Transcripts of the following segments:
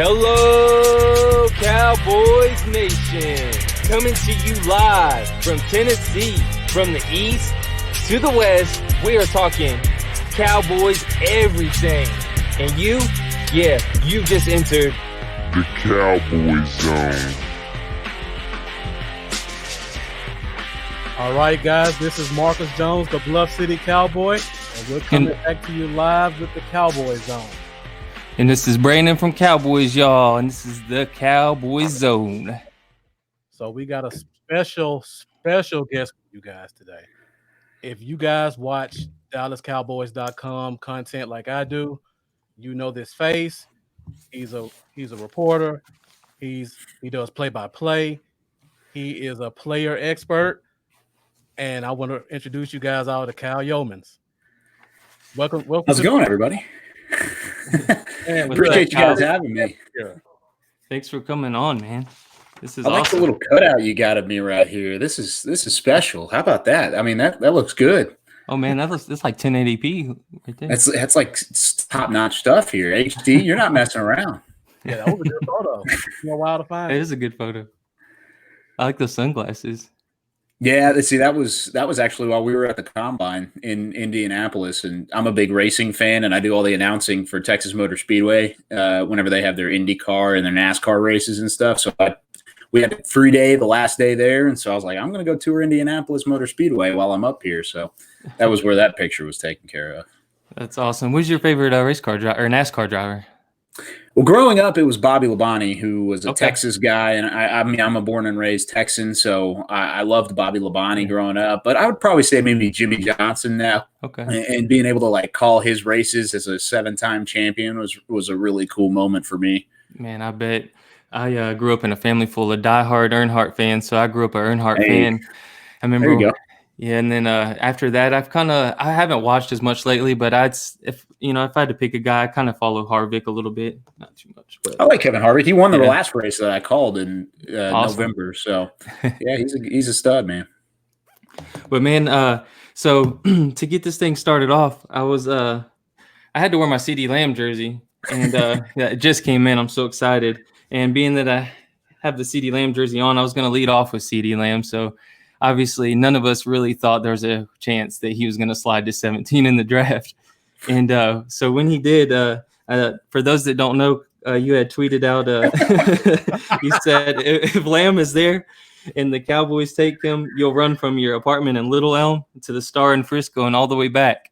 Hello, Cowboys Nation. Coming to you live from Tennessee, from the east to the west. We are talking Cowboys everything. And you just entered the Cowboy Zone. All right, guys, this is Marcus Jones, the Bluff City Cowboy, and we're coming back to you live with the Cowboy Zone. And this is Brandon from Cowboys, y'all, and this is the Cowboy Zone. So we got a special guest for you guys today. If you guys watch DallasCowboys.com content like I do, you know this face. He's a reporter. He does play-by-play. He is a player expert. And I want to introduce you guys all to Cal Youmans. Welcome. How's it going, everybody? Appreciate you guys having me. Thanks for coming on, man. This is I like awesome. the little cutout you got of me right here. This is special. How about that? I mean, that looks good. Oh man, that's like 1080p right there. That's like top-notch stuff here. HD, you're not messing around. Yeah, that was a good photo. It's a while to find. It is a good photo. I like those sunglasses. Yeah, see, that was actually while we were at the Combine in Indianapolis, and I'm a big racing fan, and I do all the announcing for Texas Motor Speedway whenever they have their IndyCar and their NASCAR races and stuff. So we had a free day, the last day there, and so I was like, I'm going to go tour Indianapolis Motor Speedway while I'm up here. So that was where that picture was taken care of. That's awesome. Who's your favorite race car driver or NASCAR driver? Well, growing up, it was Bobby Labonte, who was a Texas guy, and I mean, I'm a born and raised Texan, so I loved Bobby Labonte growing up. But I would probably say maybe Jimmy Johnson now. Okay. And being able to like call his races as a 7-time champion was a really cool moment for me. Man, I bet. I grew up in a family full of diehard Earnhardt fans, so I grew up an Earnhardt fan. I remember. There you go. Yeah, and then after that, I haven't watched as much lately, but if I had to pick a guy, I kind of follow Harvick a little bit, not too much. But I like Kevin Harvick. He won the last race that I called in November, so yeah, he's a stud, man. But man, so to get this thing started off, I had to wear my CeeDee Lamb jersey, and it just came in. I'm so excited, and being that I have the CeeDee Lamb jersey on, I was going to lead off with CeeDee Lamb, so. Obviously, none of us really thought there was a chance that he was going to slide to 17 in the draft. And so when he did, for those that don't know, you had tweeted out, you said, if Lamb is there and the Cowboys take him, you'll run from your apartment in Little Elm to the Star in Frisco and all the way back.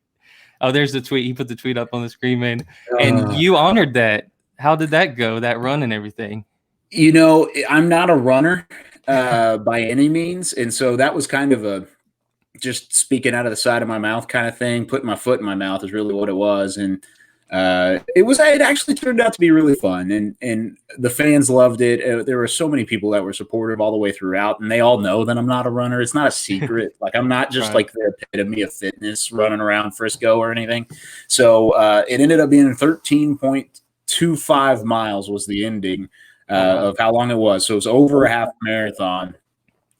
Oh, there's the tweet. He put the tweet up on the screen, man. And you honored that. How did that go, that run and everything? You know, I'm not a runner. By any means. And so that was kind of a just speaking out of the side of my mouth kind of thing. Putting my foot in my mouth is really what it was. And it actually turned out to be really fun. And the fans loved it. There were so many people that were supportive all the way throughout. And they all know that I'm not a runner. It's not a secret. Like I'm not just like the epitome of fitness running around Frisco or anything. So it ended up being 13.25 miles was the ending. Of how long it was. So it was over a half marathon,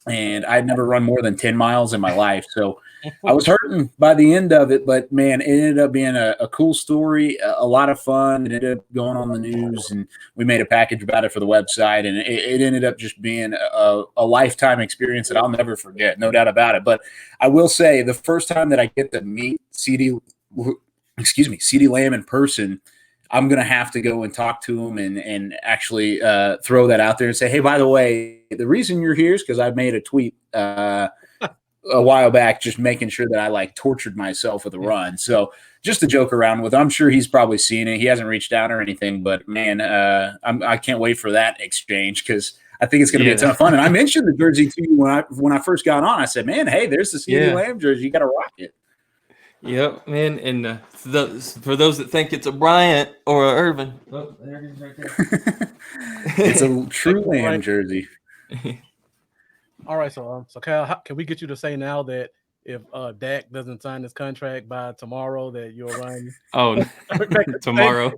and I'd never run more than 10 miles in my life. So I was hurting by the end of it, but man, it ended up being a cool story, a lot of fun. It ended up going on the news, and we made a package about it for the website, and it ended up just being a lifetime experience that I'll never forget, no doubt about it. But I will say the first time that I get to meet CeeDee Lamb in person, I'm going to have to go and talk to him and actually throw that out there and say, hey, by the way, the reason you're here is because I made a tweet a while back just making sure that I like tortured myself with a run. So just to joke around with, I'm sure he's probably seen it. He hasn't reached out or anything, but man, I can't wait for that exchange because I think it's going to be a ton of fun. And I mentioned the jersey to you when I first got on. I said, man, hey, there's the CeeDee Lamb jersey. You got to rock it. Yep, man, and for those that think it's a Bryant or a Irvin, oh, there it is right there. It's a true Lamb jersey. All right, so Cal, can we get you to say now that if Dak doesn't sign his contract by tomorrow, that you'll run? Oh, tomorrow.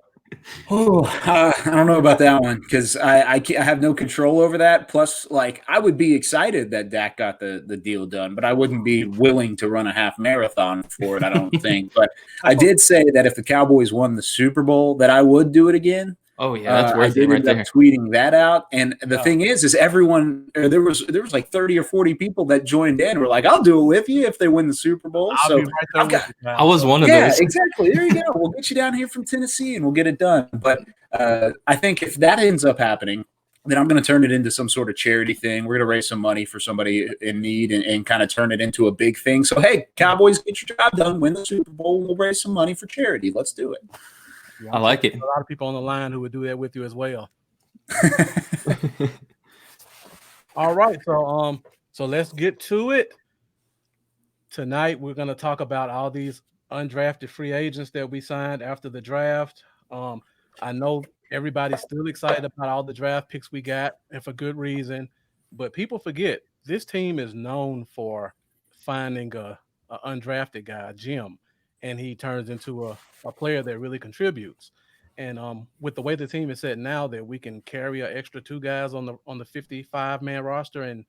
Oh, I don't know about that one because I have no control over that. Plus, like, I would be excited that Dak got the deal done, but I wouldn't be willing to run a half marathon for it, I don't think. But I did say that if the Cowboys won the Super Bowl, that I would do it again. Oh yeah, that's I worth it did right end up there. tweeting that out, and the thing is everyone there was like 30 or 40 people that joined in. Were like, "I'll do it with you if they win the Super Bowl." I'll So be right there I've with got, you, pal. I was one of yeah, those. exactly. There you go. We'll get you down here from Tennessee, and we'll get it done. But I think if that ends up happening, then I'm going to turn it into some sort of charity thing. We're going to raise some money for somebody in need and kind of turn it into a big thing. So, hey, Cowboys, get your job done, win the Super Bowl, we'll raise some money for charity. Let's do it. Yeah, I like it. a lot of people on the line who would do that with you as well. All right, so let's get to it. Tonight we're going to talk about all these undrafted free agents that we signed after the draft. I know everybody's still excited about all the draft picks we got, and for good reason. But people forget this team is known for finding a undrafted guy, Jim, and he turns into a player that really contributes. And with the way the team is set now, that we can carry an extra 2 guys on the 55-man roster, and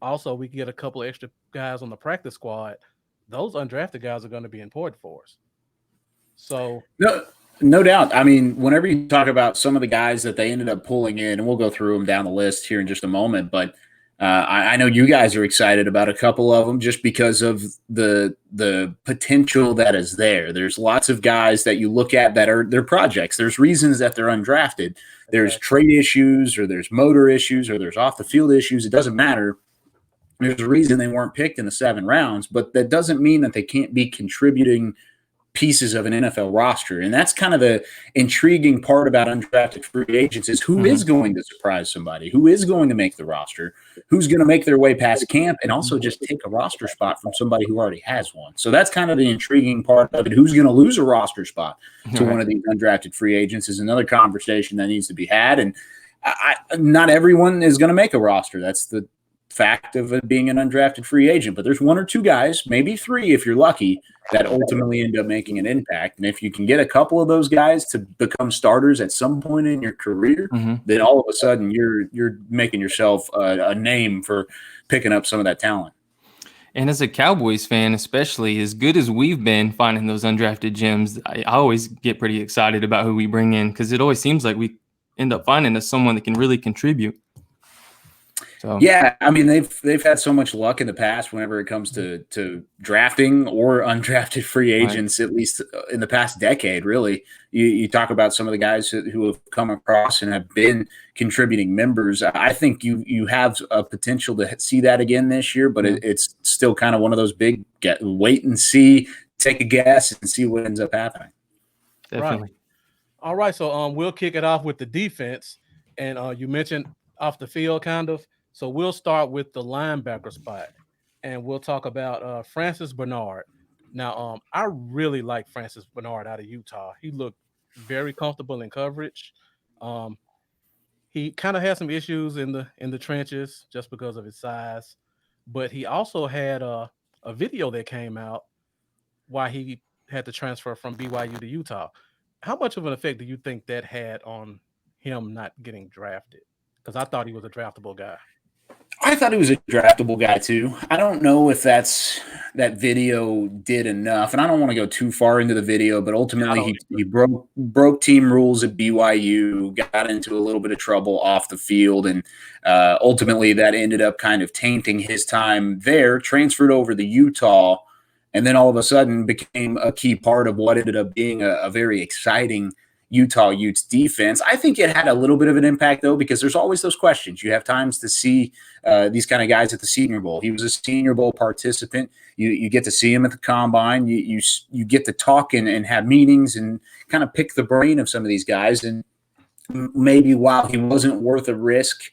also we can get a couple of extra guys on the practice squad. Those undrafted guys are going to be important for us. So no doubt. I mean, whenever you talk about some of the guys that they ended up pulling in, and we'll go through them down the list here in just a moment, but I know you guys are excited about a couple of them just because of the potential that is there. There's lots of guys that you look at that are their projects. There's reasons that they're undrafted. There's trade issues, or there's motor issues, or there's off the field issues. It doesn't matter. There's a reason they weren't picked in the 7 rounds, but that doesn't mean that they can't be contributing pieces of an NFL roster. And that's kind of the intriguing part about undrafted free agents is who is going to surprise somebody, who is going to make the roster, who's going to make their way past camp, and also just take a roster spot from somebody who already has one. So that's kind of the intriguing part of it. Who's going to lose a roster spot to one of these undrafted free agents is another conversation that needs to be had. And not everyone is going to make a roster. That's the fact of it being an undrafted free agent, but there's 1 or 2 guys, maybe 3 if you're lucky, that ultimately end up making an impact. And if you can get a couple of those guys to become starters at some point in your career, then all of a sudden you're making yourself a name for picking up some of that talent. And as a Cowboys fan, especially, as good as we've been finding those undrafted gems, I always get pretty excited about who we bring in, because it always seems like we end up finding us someone that can really contribute. So. Yeah, I mean they've had so much luck in the past whenever it comes to drafting or undrafted free agents, at least in the past decade. Really, you talk about some of the guys who have come across and have been contributing members. I think you have a potential to see that again this year, but it's still kind of one of those big wait and see, take a guess, and see what ends up happening. Definitely. Right. All right, so we'll kick it off with the defense, and you mentioned off the field kind of. So we'll start with the linebacker spot, and we'll talk about Francis Bernard. Now, I really like Francis Bernard out of Utah. He looked very comfortable in coverage. He kind of had some issues in the trenches just because of his size, but he also had a video that came out why he had to transfer from BYU to Utah. How much of an effect do you think that had on him not getting drafted? Because I thought he was a draftable guy. I thought he was a draftable guy too. I don't know if that video did enough, and I don't want to go too far into the video, but ultimately he broke team rules at BYU, got into a little bit of trouble off the field, and ultimately that ended up kind of tainting his time there, transferred over to Utah, and then all of a sudden became a key part of what ended up being a very exciting Utah Utes defense. I think it had a little bit of an impact, though, because there's always those questions. You have times to see these kind of guys at the Senior Bowl. He was a Senior Bowl participant. You get to see him at the Combine. You get to talk and have meetings and kind of pick the brain of some of these guys. And maybe while he wasn't worth a risk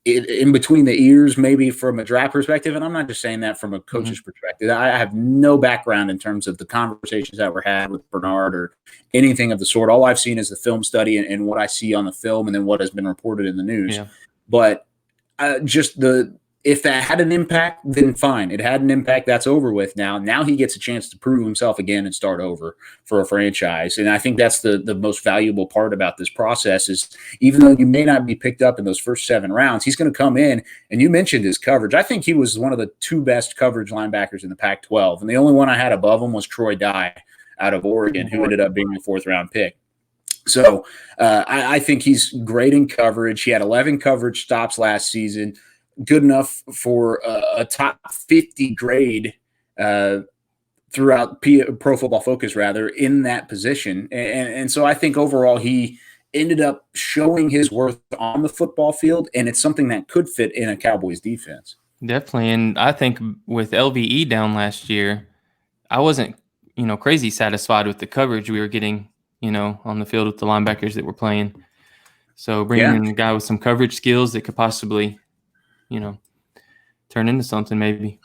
in between the ears, maybe from a draft perspective, and I'm not just saying that from a coach's perspective. I have no background in terms of the conversations that were had with Bernard or anything of the sort. All I've seen is the film study and what I see on the film and then what has been reported in the news. Yeah. But if that had an impact, then fine. It had an impact. That's over with now. Now he gets a chance to prove himself again and start over for a franchise. And I think that's the most valuable part about this process is even though you may not be picked up in those first 7 rounds, he's going to come in. And you mentioned his coverage. I think he was one of the 2 best coverage linebackers in the Pac-12. And the only one I had above him was Troy Dye out of Oregon, who ended up being the 4th round pick. So I think he's great in coverage. He had 11 coverage stops last season, good enough for a top 50 grade throughout Pro Football Focus, rather, in that position. And so I think overall he ended up showing his worth on the football field, and it's something that could fit in a Cowboys defense. Definitely. And I think with LVE down last year, I wasn't, crazy satisfied with the coverage we were getting, on the field with the linebackers that were playing. So bringing in a guy with some coverage skills that could possibly, turn into something maybe.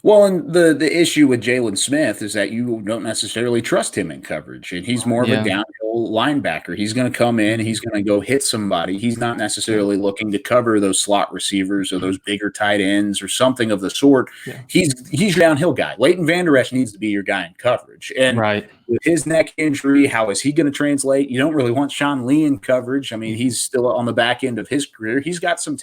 Well, and the issue with Jalen Smith is that you don't necessarily trust him in coverage, and he's more of a downhill linebacker. He's going to come in, he's going to go hit somebody. He's not necessarily looking to cover those slot receivers or those bigger tight ends or something of the sort. Yeah. He's your downhill guy. Leighton Vander Esch needs to be your guy in coverage. And with his neck injury, how is he going to translate? You don't really want Sean Lee in coverage. I mean, he's still on the back end of his career. He's got some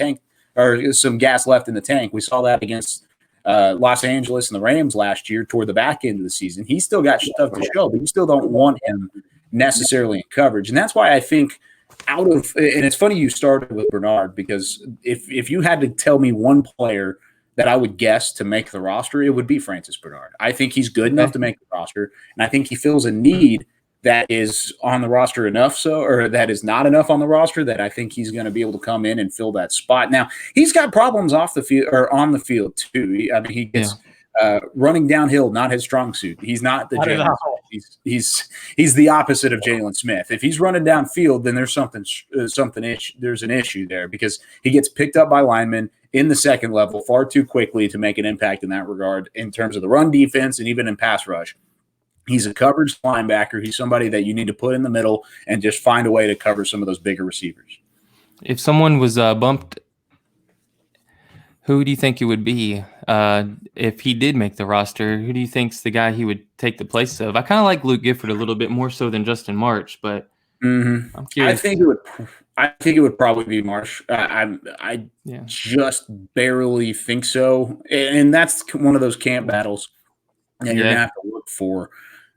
gas left in the tank. We saw that against Los Angeles and the Rams last year toward the back end of the season. He's still got stuff to show, but you still don't want him necessarily in coverage. And that's why I think and it's funny you started with Bernard, because if you had to tell me one player that I would guess to make the roster, it would be Francis Bernard. I think he's good enough to make the roster, and I think he fills a need that is on the roster or that is not enough on the roster, that I think he's going to be able to come in and fill that spot. Now, he's got problems off the field or on the field too. I mean, he gets running downhill, not his strong suit. He's not the Jalen Smith. He's the opposite of Jalen Smith. If he's running downfield, then there's an issue there, because he gets picked up by linemen in the second level far too quickly to make an impact in that regard in terms of the run defense and even in pass rush. He's a coverage linebacker. He's somebody that you need to put in the middle and just find a way to cover some of those bigger receivers. If someone was bumped, who do you think it would be? If he did make the roster, who do you think's the guy he would take the place of? I kind of like Luke Gifford a little bit more so than Justin March, but I'm curious. I think it would probably be Marsh. I just barely think so, and that's one of those camp battles that you're gonna have to look for.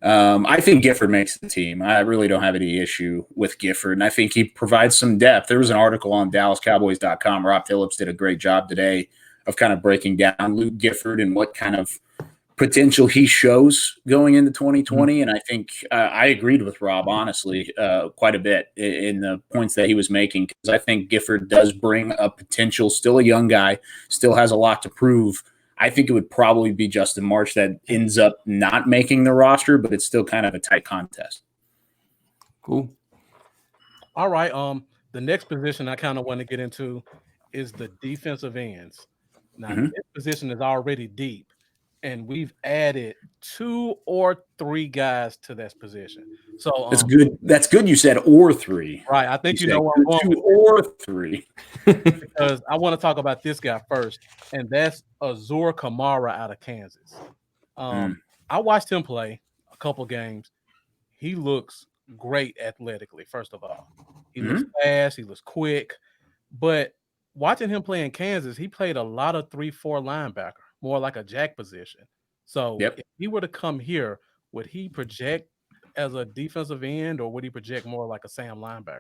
I think Gifford makes the team. I really don't have any issue with Gifford, and I think he provides some depth. There was an article on DallasCowboys.com. Rob Phillips did a great job today of kind of breaking down Luke Gifford and what kind of potential he shows going into 2020. And I think I agreed with Rob, honestly, quite a bit in the points that he was making, because I think Gifford does bring a potential, still a young guy, still has a lot to prove. I think it would probably be Justin March that ends up not making the roster, but it's still kind of a tight contest. Cool. All right. The next position I kind of want to get into is the defensive ends. Now, this position is already deep, and we've added 2 or 3 guys to this position. So that's good. That's good. You said or 3. Right. I think you know where I'm going. 2 or 3. Because I want to talk about this guy first, and that's Azur Kamara out of Kansas. I watched him play a couple games. He looks great athletically, first of all. He looks fast. He looks quick. But watching him play in Kansas, he played a lot of 3-4 linebacker, more like a jack position. So if he were to come here, would he project as a defensive end, or would he project more like a Sam linebacker?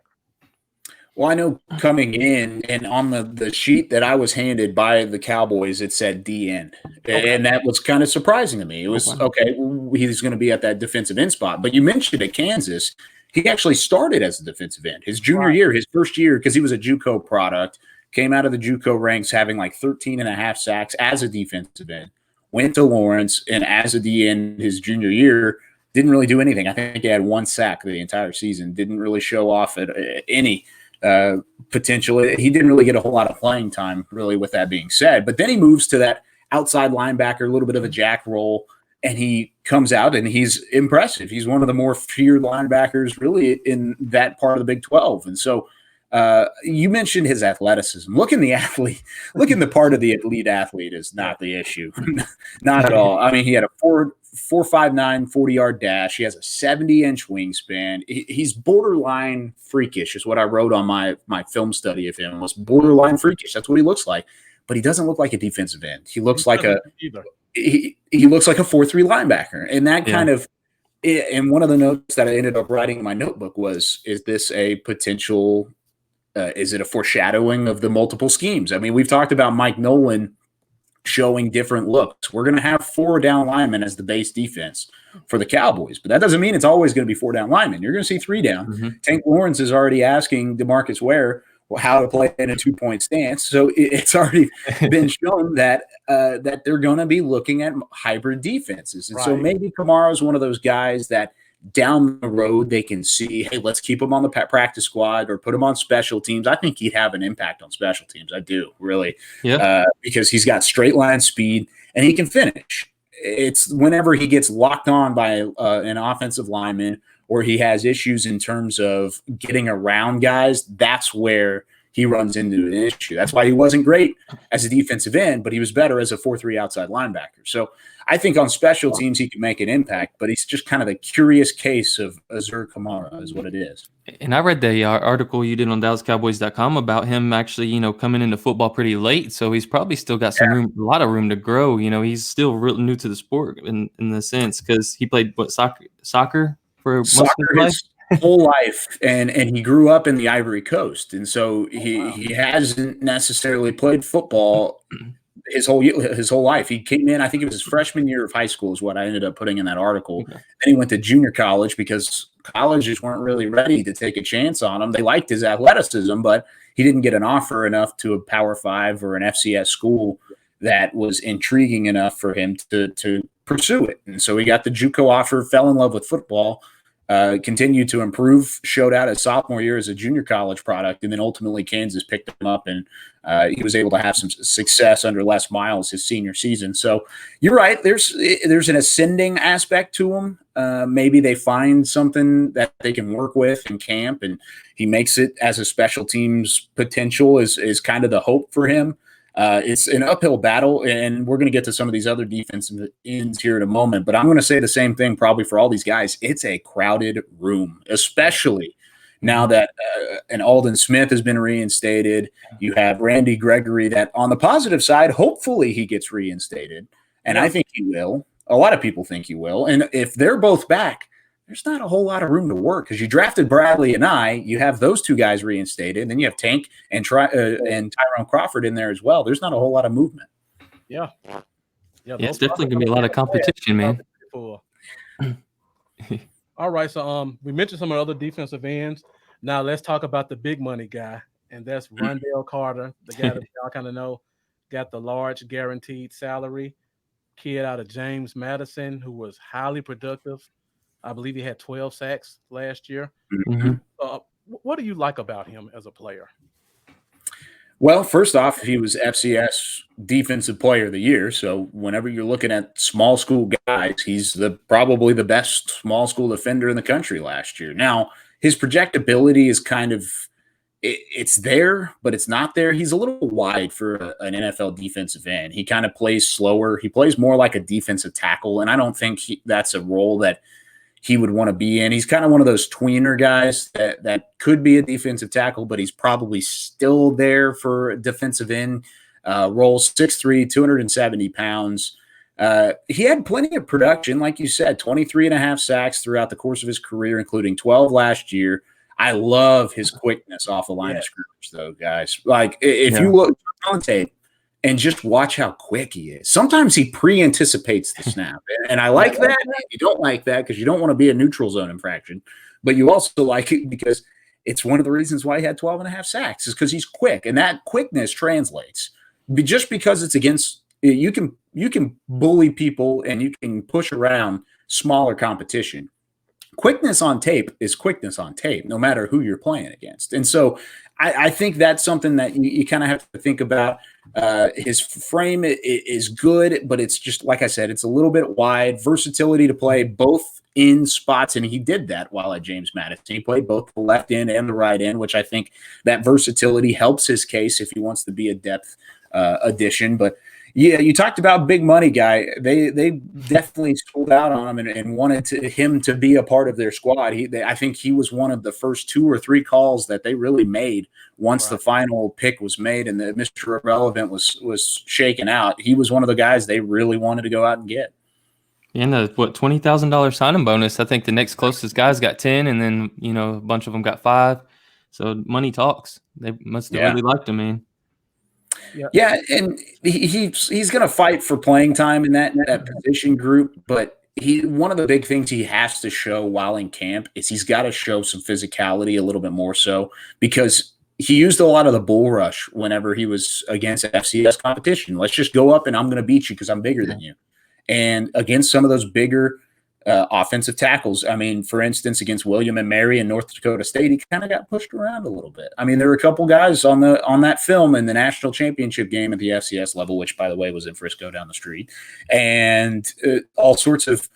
Well, I know coming in, and on the sheet that I was handed by the Cowboys, it said D end. And that was kind of surprising to me. It was, he's going to be at that defensive end spot. But you mentioned at Kansas, he actually started as a defensive end. His junior year, his first year, because he was a JUCO product, came out of the JUCO ranks having like 13.5 sacks as a defensive end, went to Lawrence, and as a D end his junior year, didn't really do anything. I think he had 1 sack the entire season, didn't really show off at any potential. He didn't really get a whole lot of playing time, really, with that being said. But then he moves to that outside linebacker, a little bit of a jack role, and he comes out and he's impressive. He's one of the more feared linebackers, really, in that part of the Big 12. And so you mentioned his athleticism. Looking the part of the elite athlete is not the issue. Not at all. I mean, he had a 4.59 40-yard dash. He has a 70-inch wingspan. He's borderline freakish, is what I wrote on my film study of him. Was borderline freakish. That's what he looks like. But he doesn't look like a defensive end. He looks like he looks like a 4-3 linebacker, and that kind of And one of the notes that I ended up writing in my notebook was, is this a potential, is it a foreshadowing of the multiple schemes? I mean, we've talked about Mike Nolan showing different looks. We're going to have 4 down linemen as the base defense for the Cowboys, but that doesn't mean it's always going to be 4 down linemen. You're going to see 3 down. Mm-hmm. Tank Lawrence is already asking DeMarcus Ware how to play in a 2-point stance. So it's already been shown that that they're going to be looking at hybrid defenses. And so maybe Kamara's one of those guys that down the road they can see, hey, let's keep him on the practice squad or put him on special teams. I think he'd have an impact on special teams. I do, really. Yeah. Because he's got straight line speed and he can finish. It's whenever he gets locked on by an offensive lineman or he has issues in terms of getting around guys, that's where he runs into an issue. That's why he wasn't great as a defensive end, but he was better as a 4-3 outside linebacker. So I think on special teams he can make an impact, but he's just kind of a curious case of Azur Kamara is what it is. And I read the article you did on DallasCowboys.com about him actually, coming into football pretty late. So he's probably still got some room, a lot of room to grow. He's still real new to the sport in the sense because he played soccer for most of his life. Whole life, and he grew up in the Ivory Coast, and so he hasn't necessarily played football his whole life. He came in, I think it was his freshman year of high school is what I ended up putting in that article. Okay. Then he went to junior college because colleges weren't really ready to take a chance on him. They liked his athleticism, but he didn't get an offer enough to a Power 5 or an FCS school that was intriguing enough for him to pursue it. And so he got the JUCO offer, fell in love with football, continued to improve, showed out his sophomore year as a junior college product, and then ultimately Kansas picked him up, and he was able to have some success under Les Miles his senior season. So you're right. There's an ascending aspect to him. Maybe they find something that they can work with in camp, and he makes it as a special teams potential is kind of the hope for him. It's an uphill battle, and we're going to get to some of these other defensive ends here in a moment, but I'm going to say the same thing probably for all these guys. It's a crowded room, especially now that an Aldon Smith has been reinstated. You have Randy Gregory that on the positive side, hopefully he gets reinstated, and I think he will. A lot of people think he will, and if they're both back, there's not a whole lot of room to work because you drafted Bradley and you have those 2 guys reinstated, and then you have Tank and Tyrone Crawford in there as well. There's not a whole lot of movement. Yeah, it's definitely gonna be a lot of competition, man. All right, so we mentioned some of the other defensive ends. Now let's talk about the big money guy, and that's Rondell Carter, the guy that y'all kind of know, got the large guaranteed salary. Kid out of James Madison who was highly productive. I believe he had 12 sacks last year. Mm-hmm. What do you like about him as a player? Well, first off, he was FCS Defensive Player of the Year. So whenever you're looking at small school guys, he's probably the best small school defender in the country last year. Now, his projectability is kind of it's there, but it's not there. He's a little wide for an NFL defensive end. He kind of plays slower. He plays more like a defensive tackle, and I don't think that's a role that he would want to be in. He's kind of one of those tweener guys that could be a defensive tackle, but he's probably still there for a defensive end role. 6'3", 270 pounds. He had plenty of production, like you said, 23.5 sacks throughout the course of his career, including 12 last year. I love his quickness off the line of scrimmage, though, guys. Like, if you look on tape and just watch how quick he is. Sometimes he pre-anticipates the snap, and I like that. You don't like that because you don't want to be a neutral zone infraction, but you also like it because it's one of the reasons why he had 12.5 sacks is because he's quick, and that quickness translates. Just because it's against you can bully people and you can push around smaller competition. Quickness on tape is quickness on tape, no matter who you're playing against. And so I think that's something that you kind of have to think about. His frame is good, but it's just, like I said, it's a little bit wide. Versatility to play both in spots, and he did that while at James Madison. He played both the left end and the right end, which I think that versatility helps his case if he wants to be a depth addition. But yeah, you talked about big money guy. They definitely sold out on him and wanted him to be a part of their squad. I think he was one of the first 2 or 3 calls that they really made once the final pick was made and the Mr. Irrelevant was shaken out. He was one of the guys they really wanted to go out and get. And the $20,000 signing bonus. I think the next closest guys got 10, and then a bunch of them got 5. So money talks. They must have really liked him, man. Yeah, and he's going to fight for playing time in that position group, but one of the big things he has to show while in camp is he's got to show some physicality a little bit more so, because he used a lot of the bull rush whenever he was against FCS competition. Let's just go up and I'm going to beat you because I'm bigger than you. And against some of those bigger offensive tackles, I mean, for instance, against William and Mary in North Dakota State, he kind of got pushed around a little bit. I mean, there were a couple guys on that film in the national championship game at the FCS level, which, by the way, was in Frisco down the street, and all sorts of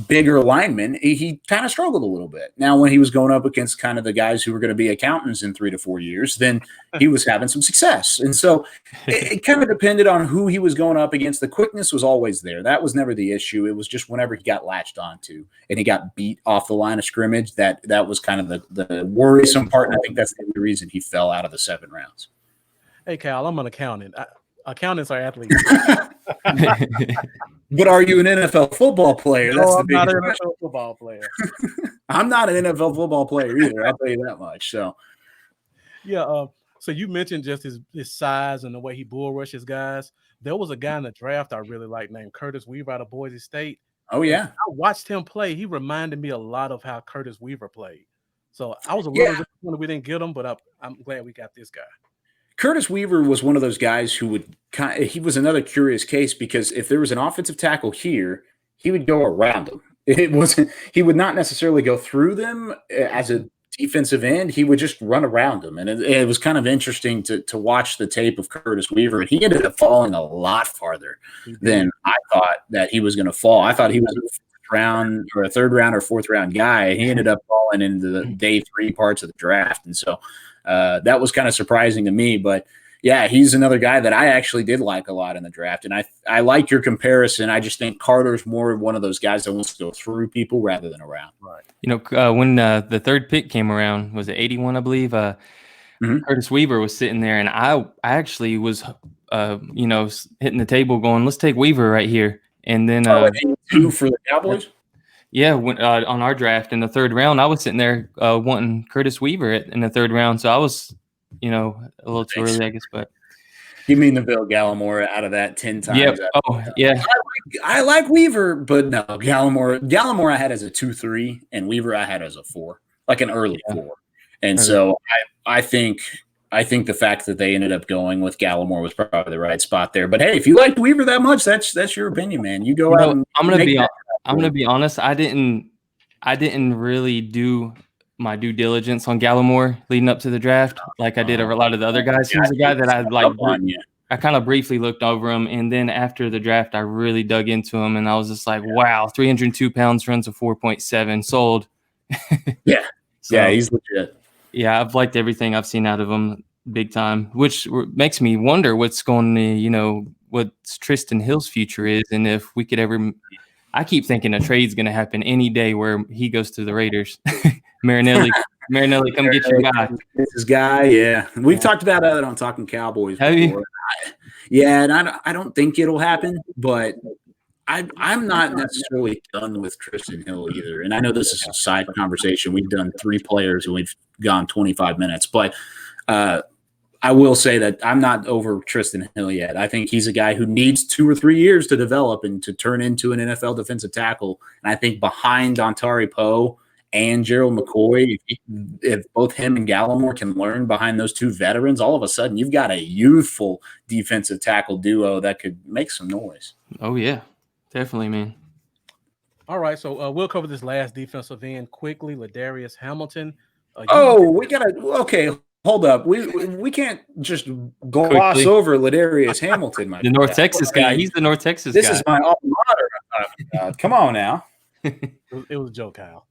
bigger linemen. He kind of struggled a little bit. Now, when he was going up against kind of the guys who were going to be accountants in 3 to 4 years, then he was having some success. And so it kind of depended on who he was going up against. The quickness was always there. That was never the issue. It was just whenever he got latched onto and he got beat off the line of scrimmage, that was kind of the worrisome part. And I think that's the only reason he fell out of the 7 rounds. Hey, Cal, I'm an accountant. Accountants are athletes. But are you an NFL football player? No, I'm not an NFL football player. I'm not an NFL football player either. I'll tell you that much. So, yeah. So you mentioned just his size and the way he bull rushes guys. There was a guy in the draft I really liked named Curtis Weaver out of Boise State. Oh yeah, I watched him play. He reminded me a lot of how Curtis Weaver played. So I was a little disappointed we didn't get him, but I'm glad we got this guy. Curtis Weaver was one of those guys who he was another curious case, because if there was an offensive tackle here, he would go around them. He would not necessarily go through them as a defensive end. He would just run around them. And it was kind of interesting to watch the tape of Curtis Weaver. And he ended up falling a lot farther than I thought that he was going to fall. I thought he was a 3rd round or 4th round guy. He ended up falling into the day 3 parts of the draft. And so that was kind of surprising to me, but yeah, he's another guy that I actually did like a lot in the draft. And I like your comparison. I just think Carter's more one of those guys that wants to go through people rather than around. Right. When the 3rd pick came around, was it 81, I believe? Curtis Weaver was sitting there, and I actually was, hitting the table going, let's take Weaver right here. And then 2 for the Cowboys. Yeah, on our draft in the 3rd round, I was sitting there wanting Curtis Weaver in the 3rd round. So I was, a little too early, I guess. But you mean the Bill Gallimore out of that 10 times? Yep. Oh, yeah. I like Weaver, but no, Gallimore I had as a 2-3, and Weaver I had as a 4, like an early 4. And so I think the fact that they ended up going with Gallimore was probably the right spot there. But hey, if you liked Weaver that much, that's your opinion, man. You go out. And I'm gonna be honest. I didn't really do my due diligence on Gallimore leading up to the draft like I did a lot of the other guys. He was a guy that I kind of briefly looked over him, and then after the draft, I really dug into him, and I was just like, wow, 302 pounds, runs a 4.7, sold. Yeah, So, yeah, he's legit. Yeah, I've liked everything I've seen out of him big time, which makes me wonder what's going to, what Tristan Hill's future is, and if we could ever. I keep thinking a trade's going to happen any day where he goes to the Raiders. Marinelli, come get your guy. This guy, yeah. We've talked about that on Talking Cowboys before. Have you? Yeah, and I don't think it'll happen, but I'm not necessarily done with Tristan Hill either. And I know this is a side conversation. We've done 3 players and we've gone 25 minutes, but I will say that I'm not over Tristan Hill yet. I think he's a guy who needs 2 or 3 years to develop and to turn into an NFL defensive tackle. And I think behind Dontari Poe and Gerald McCoy, if both him and Gallimore can learn behind those 2 veterans, all of a sudden you've got a youthful defensive tackle duo that could make some noise. Oh, yeah. Definitely, man. All right, so we'll cover this last defensive end quickly. Ladarius Hamilton. We got to – okay, hold up. We can't just gloss over Ladarius Hamilton. The North Texas guy. He's the North Texas guy. This is my alma mater. Come on now. It was a joke, Kyle.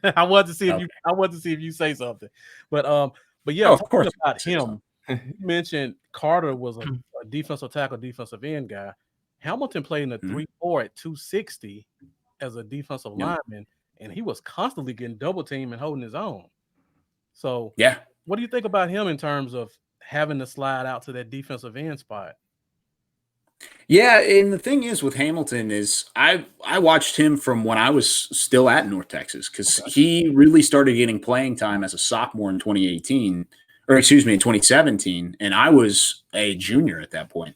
I wanted to see if you say something, but yeah, of course. About him, you mentioned Carter was a defensive tackle, defensive end guy. Hamilton played in the 3-4 at 260 as a defensive lineman, and he was constantly getting double teamed and holding his own. So, yeah, what do you think about him in terms of having to slide out to that defensive end spot? Yeah, and the thing is with Hamilton is I watched him from when I was still at North Texas because he really started getting playing time as a sophomore in 2018, or excuse me, in 2017, and I was a junior at that point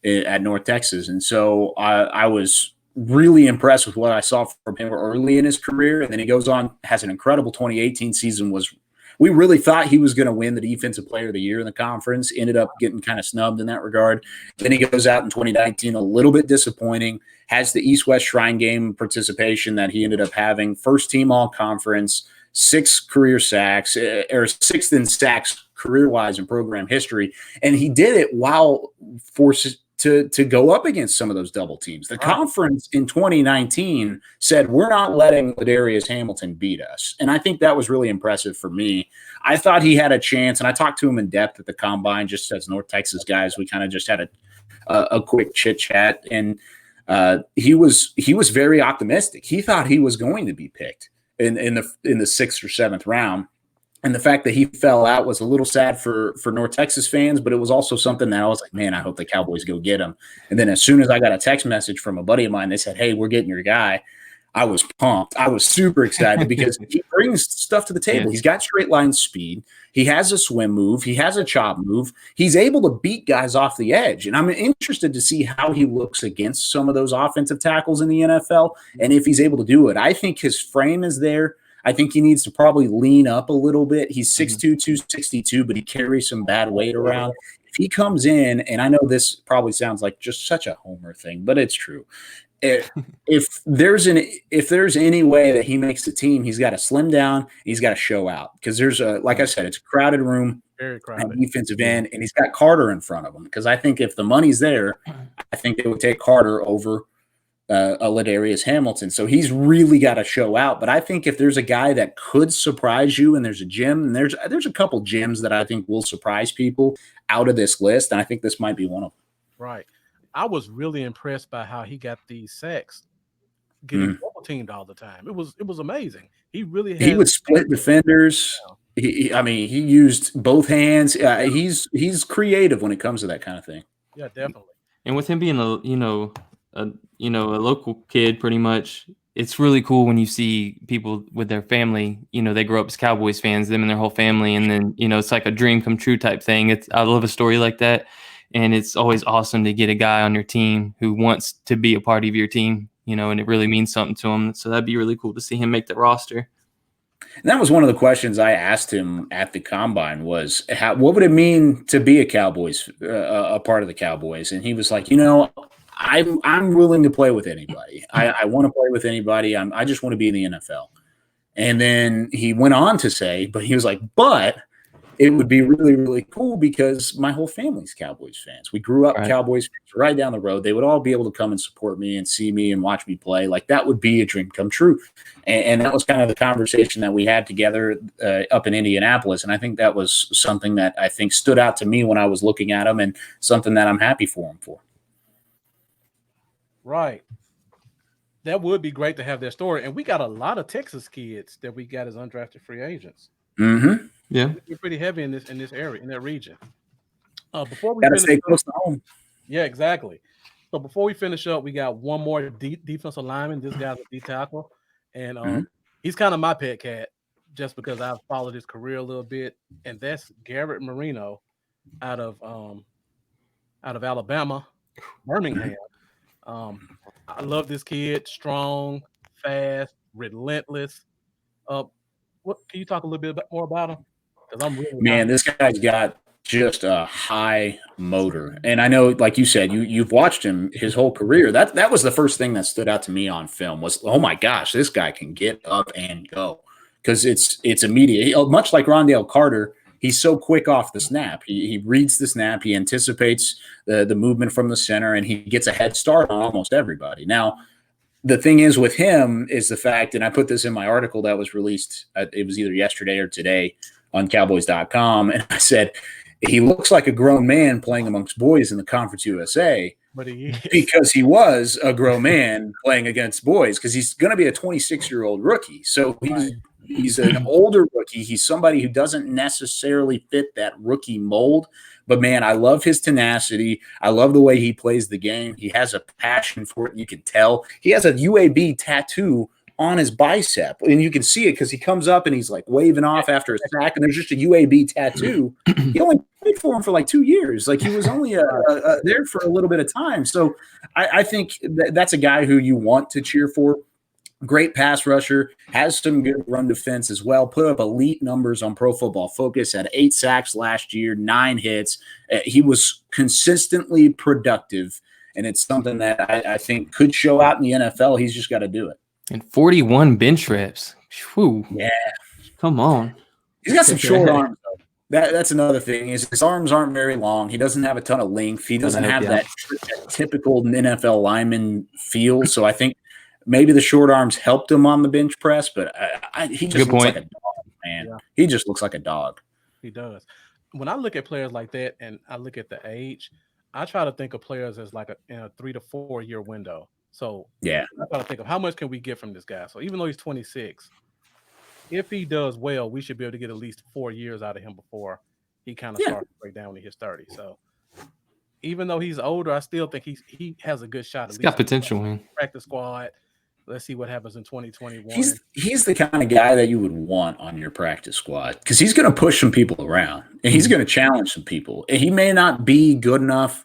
at North Texas, and so I was really impressed with what I saw from him early in his career, and then he goes on, has an incredible 2018 season. We really thought he was going to win the Defensive Player of the Year in the conference. Ended up getting kind of snubbed in that regard. Then he goes out in 2019, a little bit disappointing. Has the East-West Shrine Game participation that he ended up having. First team all-conference, 6 career sacks, or 6th in sacks career-wise in program history. And he did it while forced to go up against some of those double teams. The conference in 2019 said, we're not letting Ladarius Hamilton beat us. And I think that was really impressive for me. I thought he had a chance, and I talked to him in depth at the Combine just as North Texas guys. We kind of just had a quick chit-chat, and he was very optimistic. He thought he was going to be picked in the 6th or 7th round. And the fact that he fell out was a little sad for North Texas fans, but it was also something that I was like, man, I hope the Cowboys go get him. And then as soon as I got a text message from a buddy of mine, they said, hey, we're getting your guy. I was pumped. I was super excited because he brings stuff to the table. Yeah. He's got straight line speed. He has a swim move. He has a chop move. He's able to beat guys off the edge. And I'm interested to see how he looks against some of those offensive tackles in the NFL and if he's able to do it. I think his frame is there. I think he needs to probably lean up a little bit. He's 6'2", 262, but he carries some bad weight around. If he comes in, and I know this probably sounds like just such a homer thing, but it's true. If there's any way that he makes the team, he's got to slim down. He's got to show out because there's like I said, it's a crowded room, very crowded at defensive end, and he's got Carter in front of him. Because I think if the money's there, I think they would take Carter over a Ladarius Hamilton. So he's really got to show out. But I think if there's a guy that could surprise you, and there's a gem, and there's a couple gems that I think will surprise people out of this list, and I think this might be one of them. Right. I was really impressed by how he got these sacks, getting double teamed all the time. It was amazing. He really he would split defenders. He used both hands. He's creative when it comes to that kind of thing. Yeah, definitely. And with him being a local kid, pretty much, it's really cool when you see people with their family. They grow up as Cowboys fans, them and their whole family, and then it's like a dream come true type thing. I love a story like that. And it's always awesome to get a guy on your team who wants to be a part of your team, and it really means something to him. So that'd be really cool to see him make the roster. And that was one of the questions I asked him at the Combine was, what would it mean to be a Cowboys, a part of the Cowboys? And he was like, I'm willing to play with anybody. I want to play with anybody. I just want to be in the NFL. And then he went on to say, but he was like, but it would be really, really cool because my whole family's Cowboys fans. We grew up Cowboys fans right down the road. They would all be able to come and support me and see me and watch me play. Like that would be a dream come true. And that was kind of the conversation that we had together up in Indianapolis. And I think that was something that I think stood out to me when I was looking at him and something that I'm happy for him for. Right. That would be great to have their story. And we got a lot of Texas kids that we got as undrafted free agents. Mm-hmm. Yeah, we're pretty heavy in this area, in that region. Before we gotta stay close to home. Yeah, exactly. So before we finish up, we got one more defensive lineman. This guy's a D tackle, and he's kind of my pet cat, just because I've followed his career a little bit, and that's Garrett Moreno out of Alabama, Birmingham. I love this kid. Strong, fast, relentless. What can you talk a little bit more about him? This guy's got just a high motor, and I know, like you said, you've watched him his whole career. That was the first thing that stood out to me on film was, oh my gosh, this guy can get up and go because it's immediate. Much like Rondell Carter, he's so quick off the snap. He reads the snap, he anticipates the movement from the center, and he gets a head start on almost everybody. Now, the thing is with him is the fact, and I put this in my article that was released, it was either yesterday or today on Cowboys.com, and I said, he looks like a grown man playing amongst boys in the Conference USA, but because he was a grown man playing against boys, because he's going to be a 26-year-old rookie. So He's an older rookie. He's somebody who doesn't necessarily fit that rookie mold. But, man, I love his tenacity. I love the way he plays the game. He has a passion for it. You can tell. He has a UAB tattoo on his bicep, and you can see it because he comes up and he's like waving off after a sack, and there's just a UAB tattoo. He only played for him for like 2 years. Like, he was only there for a little bit of time. So I think that's a guy who you want to cheer for. Great pass rusher, has some good run defense as well. Put up elite numbers on Pro Football Focus, had 8 sacks last year, 9 hits. He was consistently productive, and it's something that I think could show out in the NFL. He's just got to do it. And 41 bench reps. Whew. Yeah. Come on. He's got some short arms, though. That's another thing. Is his arms aren't very long. He doesn't have a ton of length. He doesn't have that typical NFL lineman feel. So I think maybe the short arms helped him on the bench press, but he just looks like a dog, man. Yeah. He just looks like a dog. He does. When I look at players like that and I look at the age, I try to think of players as like in a 3 to 4 year window. So yeah, I try to think of how much can we get from this guy. So even though he's 26, if he does well, we should be able to get at least 4 years out of him before he kind of starts to break down when he hits 30. So even though he's older, I still think he has a good shot. He's got potential, man. Practice squad. Let's see what happens in 2021. He's the kind of guy that you would want on your practice squad because he's going to push some people around and he's going to challenge some people. And he may not be good enough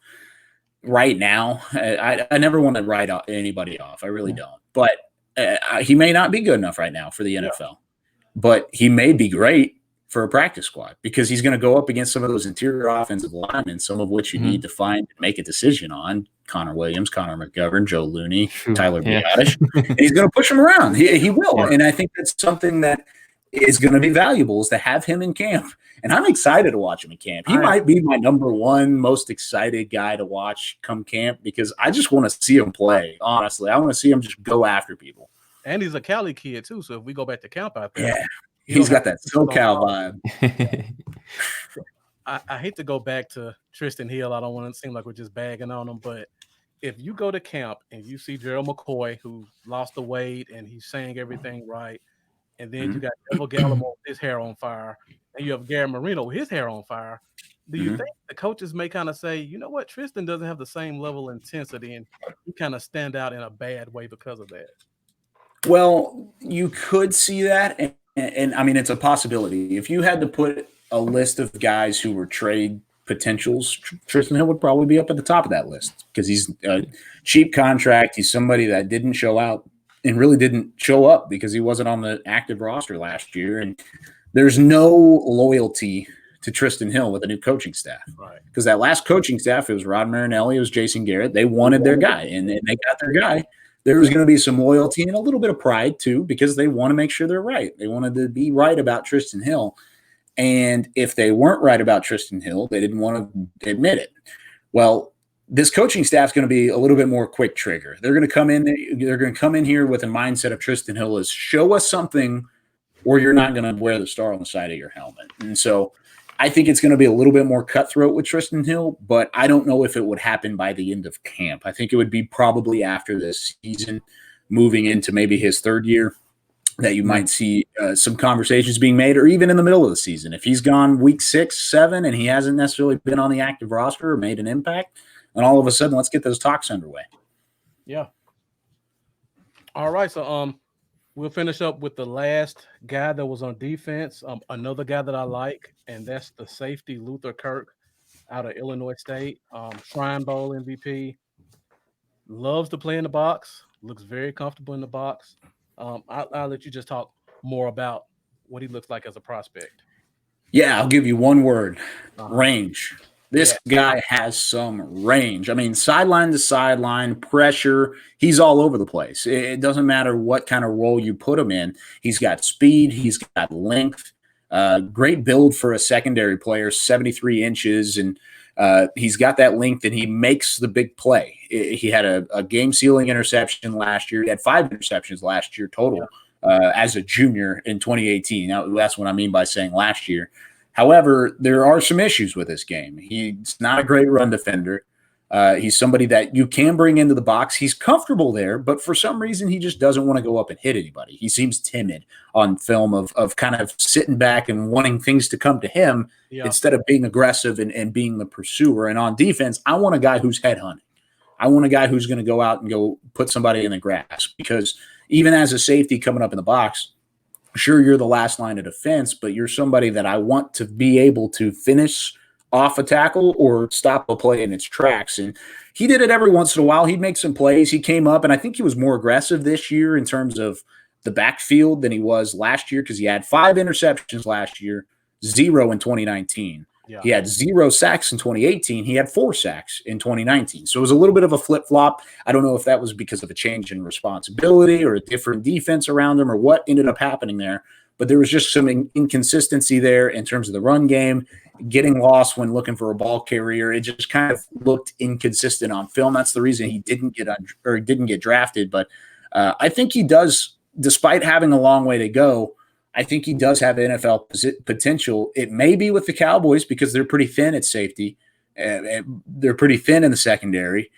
right now. I never want to write anybody off. I really don't. But he may not be good enough right now for the NFL. But he may be great for a practice squad because he's going to go up against some of those interior offensive linemen, some of which you need to find and make a decision on. Connor Williams, Connor McGovern, Joe Looney, Tyler Biadasz. And he's going to push him around. He will. And I think that's something that is going to be valuable is to have him in camp. And I'm excited to watch him in camp. He might be my number one most excited guy to watch come camp because I just want to see him play, honestly. I want to see him just go after And he's a Cali kid, too. So if we go back to camp out there. Yeah, he's got that SoCal vibe. I hate to go back to Tristan Hill. I don't want to seem like we're just bagging on him. But if you go to camp and you see Gerald McCoy, who lost the weight and he's saying everything right, and then you got Neville Gallimore with his hair on fire, and you have Garrett Moreno with his hair on fire, do you think the coaches may kind of say, you know what, Tristan doesn't have the same level of intensity and he kind of stand out in a bad way because of that? Well, you could see that. And I mean, it's a possibility. If you had to put a list of guys who were trade potentials, Tristan Hill would probably be up at the top of that list because he's a cheap contract. He's somebody that didn't show out and really didn't show up because he wasn't on the active roster last year. And there's no loyalty to Tristan Hill with a new coaching staff. Right. Because that last coaching staff, it was Rod Marinelli, it was Jason Garrett. They wanted their guy, and they got their guy. There was going to be some loyalty and a little bit of pride, too, because they want to make sure they're right. They wanted to be right about Tristan Hill. And if they weren't right about Tristan Hill, they didn't want to admit it. Well, this coaching staff is going to be a little bit more quick trigger. They're going to come in. They're going to come in here with a mindset of Tristan Hill is show us something, or you're not going to wear the star on the side of your helmet. And so I think it's going to be a little bit more cutthroat with Tristan Hill, but I don't know if it would happen by the end of camp. I think it would be probably after this season, moving into maybe his third year, that you might see some conversations being made, or even in the middle of the season. If he's gone week 6, 7, and he hasn't necessarily been on the active roster or made an impact, and all of a sudden, let's get those talks underway. Yeah. All right, so we'll finish up with the last guy that was on defense, another guy that I like, and that's the safety Luther Kirk out of Illinois State, Shrine Bowl MVP. Loves to play in the box, looks very comfortable in the box. I'll let you just talk more about what he looks like as a prospect. Yeah, I'll give you one word, range. This guy has some range. I mean, sideline to sideline, pressure, he's all over the place. It doesn't matter what kind of role you put him in. He's got speed. He's got length. Great build for a secondary player, 73 inches, and he's got that length, and he makes the big play. He had a game-sealing interception last year. He had 5 interceptions last year total as a junior in 2018. Now, that's what I mean by saying last year. However, there are some issues with this game. He's not a great run defender. He's somebody that you can bring into the box. He's comfortable there, but for some reason, he just doesn't want to go up and hit anybody. He seems timid on film of kind of sitting back and wanting things to come to him instead of being aggressive and being the pursuer. And on defense, I want a guy who's headhunting. I want a guy who's going to go out and go put somebody in the grass, because even as a safety coming up in the box, sure, you're the last line of defense, but you're somebody that I want to be able to finish off a tackle or stop a play in its tracks. And he did it every once in a while. He'd make some plays. He came up, and I think he was more aggressive this year in terms of the backfield than he was last year, because he had 5 interceptions last year, 0 in 2019. Yeah. He had 0 sacks in 2018. He had 4 sacks in 2019. So it was a little bit of a flip-flop. I don't know if that was because of a change in responsibility or a different defense around him or what ended up happening there. But there was just some inconsistency there in terms of the run game, getting lost when looking for a ball carrier. It just kind of looked inconsistent on film. That's the reason he didn't get drafted. But I think he does, despite having a long way to go, I think he does have NFL potential. It may be with the Cowboys because they're pretty thin at safety. They're pretty thin in the secondary,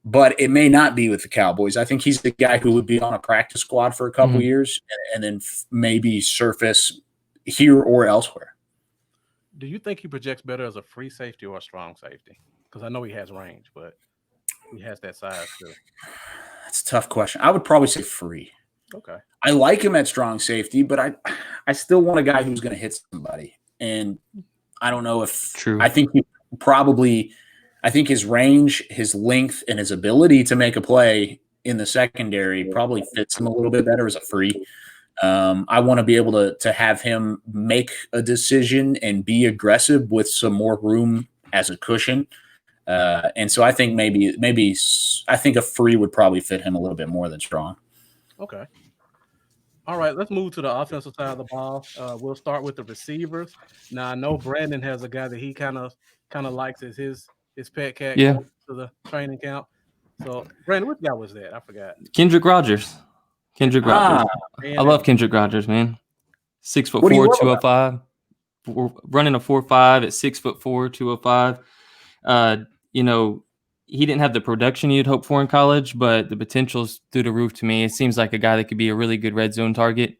but it may not be with the Cowboys. I think he's the guy who would be on a practice squad for a couple years and then maybe surface here or elsewhere. Do you think he projects better as a free safety or a strong safety? Because I know he has range, but he has that size too. That's a tough question. I would probably say free. Okay. I like him at strong safety, but I still want a guy who's going to hit somebody. And I don't know if – I think his range, his length, and his ability to make a play in the secondary probably fits him a little bit better as a free. I want to be able to have him make a decision and be aggressive with some more room as a cushion. And so I think I think a free would probably fit him a little bit more than strong. Okay. All right, let's move to the offensive side of the ball. We'll start with the receivers. Now, I know Brandon has a guy that he kind of likes as his pet cat to the training camp. So, Brandon, what guy was that? I forgot. Kendrick Rogers. I love Kendrick Rogers, man. 6'4", 205. Running a 4.5 at 6'4", 205. He didn't have the production you'd hope for in college, but the potential's through the roof to me. It seems like a guy that could be a really good red zone target.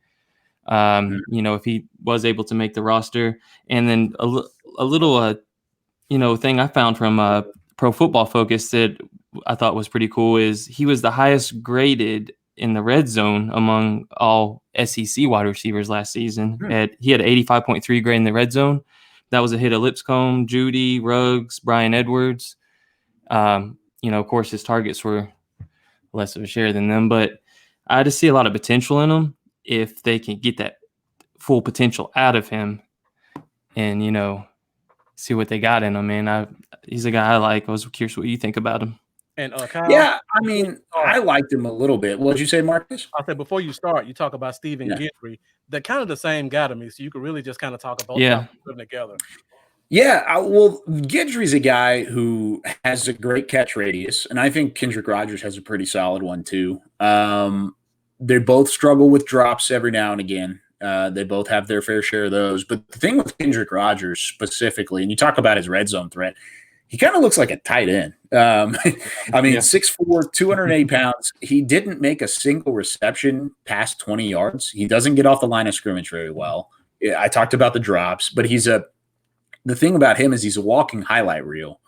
If he was able to make the roster. And then a little thing I found from Pro Football Focus that I thought was pretty cool is he was the highest graded in the red zone among all SEC wide receivers last season. He had an 85.3 grade in the red zone. That was ahead of Lipscomb, Judy, Ruggs, Brian Edwards. Of course, his targets were less of a share than them, but I just see a lot of potential in him if they can get that full potential out of him and, see what they got in him, man. He's a guy I like. I was curious what you think about him. And Kyle, I liked him a little bit. What did you say, Marcus? I said before you start, you talk about Stephen Guidry. They're kind of the same guy to me, so you could really just kind of talk about them together. Yeah, Guidry's a guy who has a great catch radius, and I think Kendrick Rogers has a pretty solid one too. They both struggle with drops every now and again. They both have their fair share of those. But the thing with Kendrick Rogers specifically, and you talk about his red zone threat, he kind of looks like a tight end. 6'4", 208 pounds. He didn't make a single reception past 20 yards. He doesn't get off the line of scrimmage very well. I talked about the drops, but the thing about him is he's a walking highlight reel.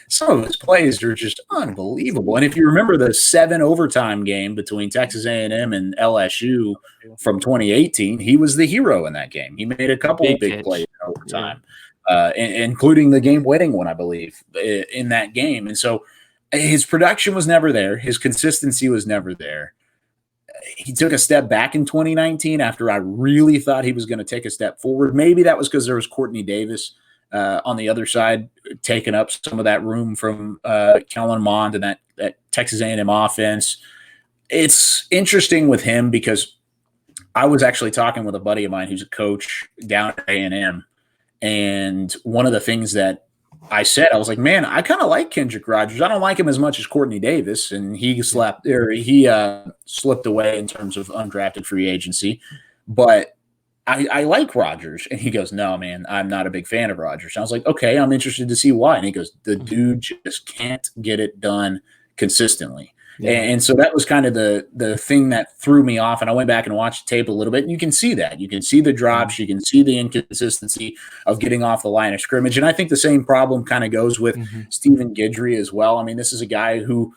Some of his plays are just unbelievable. And if you remember the 7 overtime game between Texas A&M and LSU from 2018, he was the hero in that game. He made a couple of big plays in overtime, including the game-winning one, I believe, in that game. And so his production was never there. His consistency was never there. He took a step back in 2019 after I really thought he was going to take a step forward. Maybe that was because there was Courtney Davis on the other side taking up some of that room from Kellen Mond and that Texas A&M offense. It's interesting with him because I was actually talking with a buddy of mine who's a coach down at A&M, and one of the things that I said, I was like, man, I kind of like Kendrick Rogers. I don't like him as much as Courtney Davis, and he slipped away in terms of undrafted free agency. But I like Rogers. And he goes, no, man, I'm not a big fan of Rogers. And I was like, okay, I'm interested to see why. And he goes, the dude just can't get it done consistently. Yeah. And so that was kind of the thing that threw me off. And I went back and watched the tape a little bit. And you can see that. You can see the drops. You can see the inconsistency of getting off the line of scrimmage. And I think the same problem kind of goes with Stephen Guidry as well. I mean, this is a guy who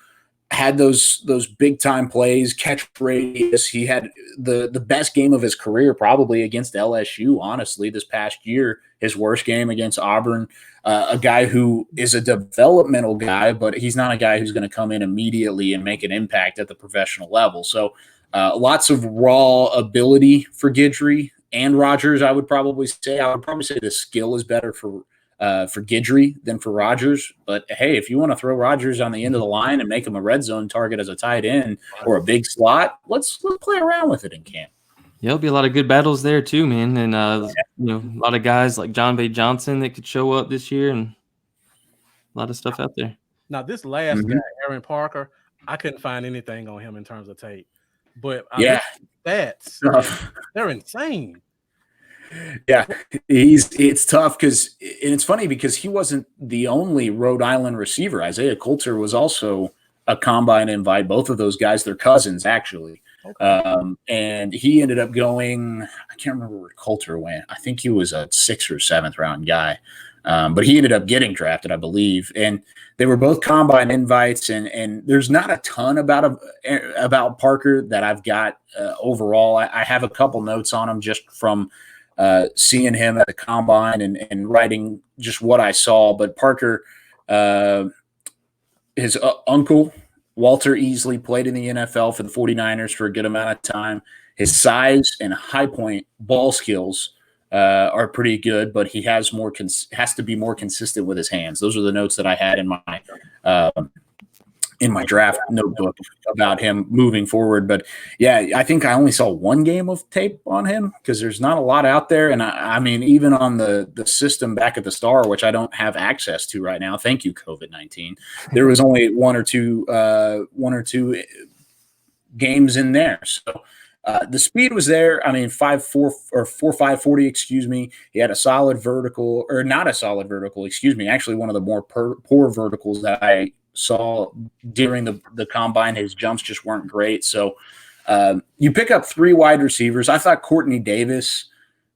had those big time plays, catch radius. He had the best game of his career probably against LSU, honestly, this past year. His worst game against Auburn. A guy who is a developmental guy, but he's not a guy who's going to come in immediately and make an impact at the professional level. So lots of raw ability for Guidry and Rogers, I would probably say. I would probably say the skill is better for Guidry than for Rogers. But, hey, if you want to throw Rogers on the end of the line and make him a red zone target as a tight end or a big slot, let's play around with it in camp. Yeah, there'll be a lot of good battles there too, man. And, a lot of guys like John Bay Johnson that could show up this year and a lot of stuff out there. Now, this last guy, Aaron Parker, I couldn't find anything on him in terms of tape. But stats, they're insane. Yeah, it's tough because it's funny because he wasn't the only Rhode Island receiver. Isaiah Coulter was also a combine invite. Both of those guys, they're cousins, actually. Okay. And he ended up going, I can't remember where Coulter went. I think he was a 6th or 7th round guy. But he ended up getting drafted, I believe. And they were both combine invites. And there's not a ton about Parker that I've got overall. I have a couple notes on him just from seeing him at the combine and writing just what I saw. But Parker, his uncle, Walter Easley, played in the NFL for the 49ers for a good amount of time. His size and high point ball skills are pretty good, but he has to be more consistent with his hands. Those are the notes that I had in my draft notebook about him moving forward. But yeah, I think I only saw one game of tape on him because there's not a lot out there. And I mean, even on the system back at the Star, which I don't have access to right now. Thank you, COVID-19. There was only one or two games in there. So the speed was there. I mean, 5.4 or 4.5 40, excuse me. He had a solid vertical, or not a solid vertical, excuse me. Actually, one of the more poor verticals that I saw during the combine. His jumps just weren't great. So you pick up 3 wide receivers. I thought Courtney Davis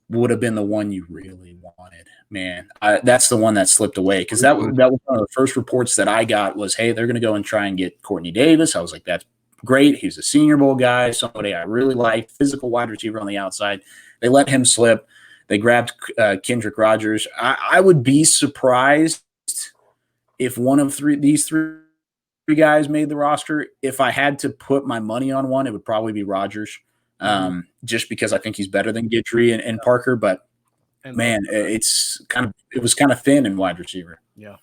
would have been the one you really wanted. Man, that's the one that slipped away because that was one of the first reports that I got was, hey, they're going to go and try and get Courtney Davis. I was like, that's great. He's a Senior Bowl guy, somebody I really like, physical wide receiver on the outside. They let him slip. They grabbed Kendrick Rogers. I would be surprised if one of these three guys made the roster. If I had to put my money on one, it would probably be Rogers, just because I think he's better than Guidry and Parker. But man, it was kind of thin in wide receiver. Yeah.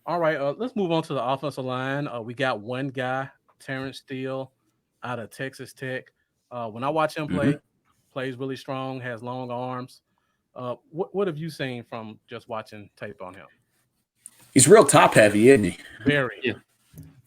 All right, let's move on to the offensive line. We got one guy, Terrence Steele, out of Texas Tech. When I watch him play, plays really strong, has long arms. What have you seen from just watching tape on him? He's real top heavy, isn't he? Very. Yeah.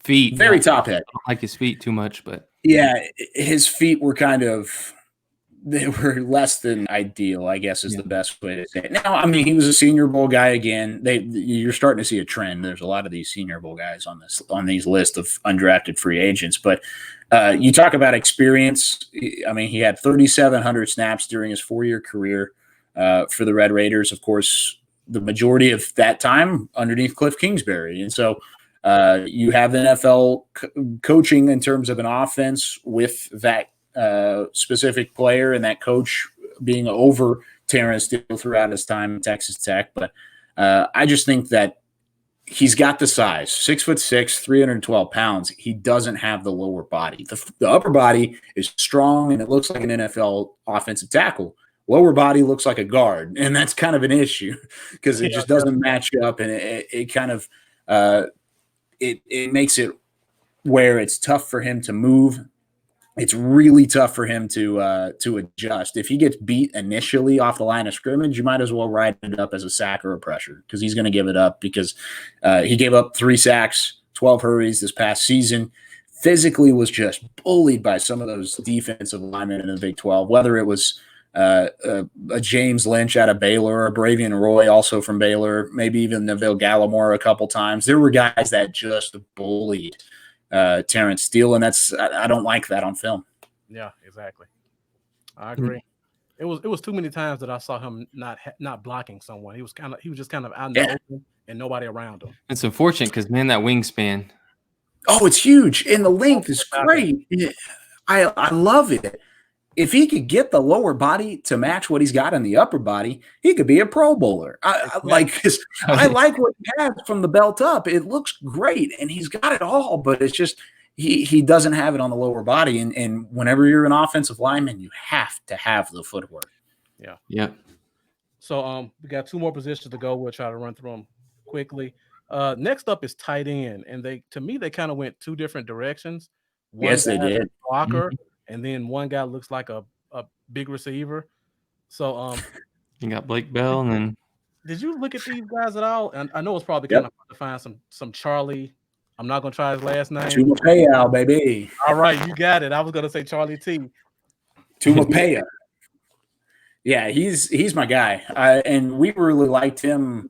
Feet. Very top heavy. I don't like his feet too much, but yeah, his feet were they were less than ideal, I guess is the best way to say it. Now, I mean, he was a Senior Bowl guy again. You're starting to see a trend. There's a lot of these Senior Bowl guys on these lists of undrafted free agents. But you talk about experience. I mean, he had 3,700 snaps during his 4-year career for the Red Raiders. Of course, the majority of that time underneath Cliff Kingsbury. And so you have the NFL coaching in terms of an offense with that specific player and that coach being over Terrence Steele throughout his time at Texas Tech. But I just think that he's got the size, 6'6", 312 pounds. He doesn't have the lower body. The upper body is strong and it looks like an NFL offensive tackle. Lower body looks like a guard, and that's kind of an issue because it just doesn't match up, and it kind of it makes it where it's tough for him to move. It's really tough for him to adjust. If he gets beat initially off the line of scrimmage, you might as well write it up as a sack or a pressure because he's going to give it up because he gave up 3 sacks, 12 hurries this past season. Physically was just bullied by some of those defensive linemen in the Big 12, whether it was a James Lynch out of Baylor, a Bravian Roy also from Baylor, maybe even Neville Gallimore a couple times. There were guys that just bullied Terrence Steele, and I don't like that on film. Yeah, exactly. I agree. It was too many times that I saw him not blocking someone. He was just kind of out in the open and nobody around him. It's unfortunate because, man, that wingspan. Oh, it's huge, and the length is great. I love it. If he could get the lower body to match what he's got in the upper body, he could be a Pro Bowler. I like what he has from the belt up. It looks great, and he's got it all, but it's just he doesn't have it on the lower body. And whenever you're an offensive lineman, you have to have the footwork. Yeah. Yeah. So we got 2 more positions to go. We'll try to run through them quickly. Next up is tight end, and they kind of went 2 different directions. Yes, they did. Blocker. And then one guy looks like a big receiver. So you got Blake Bell, and then did you look at these guys at all? And I know it's probably kind of hard to find some Charlie. I'm not gonna try his last name. Tumapea, baby. All right, you got it. I was gonna say Charlie T. Tumapea. Yeah, he's my guy, and we really liked him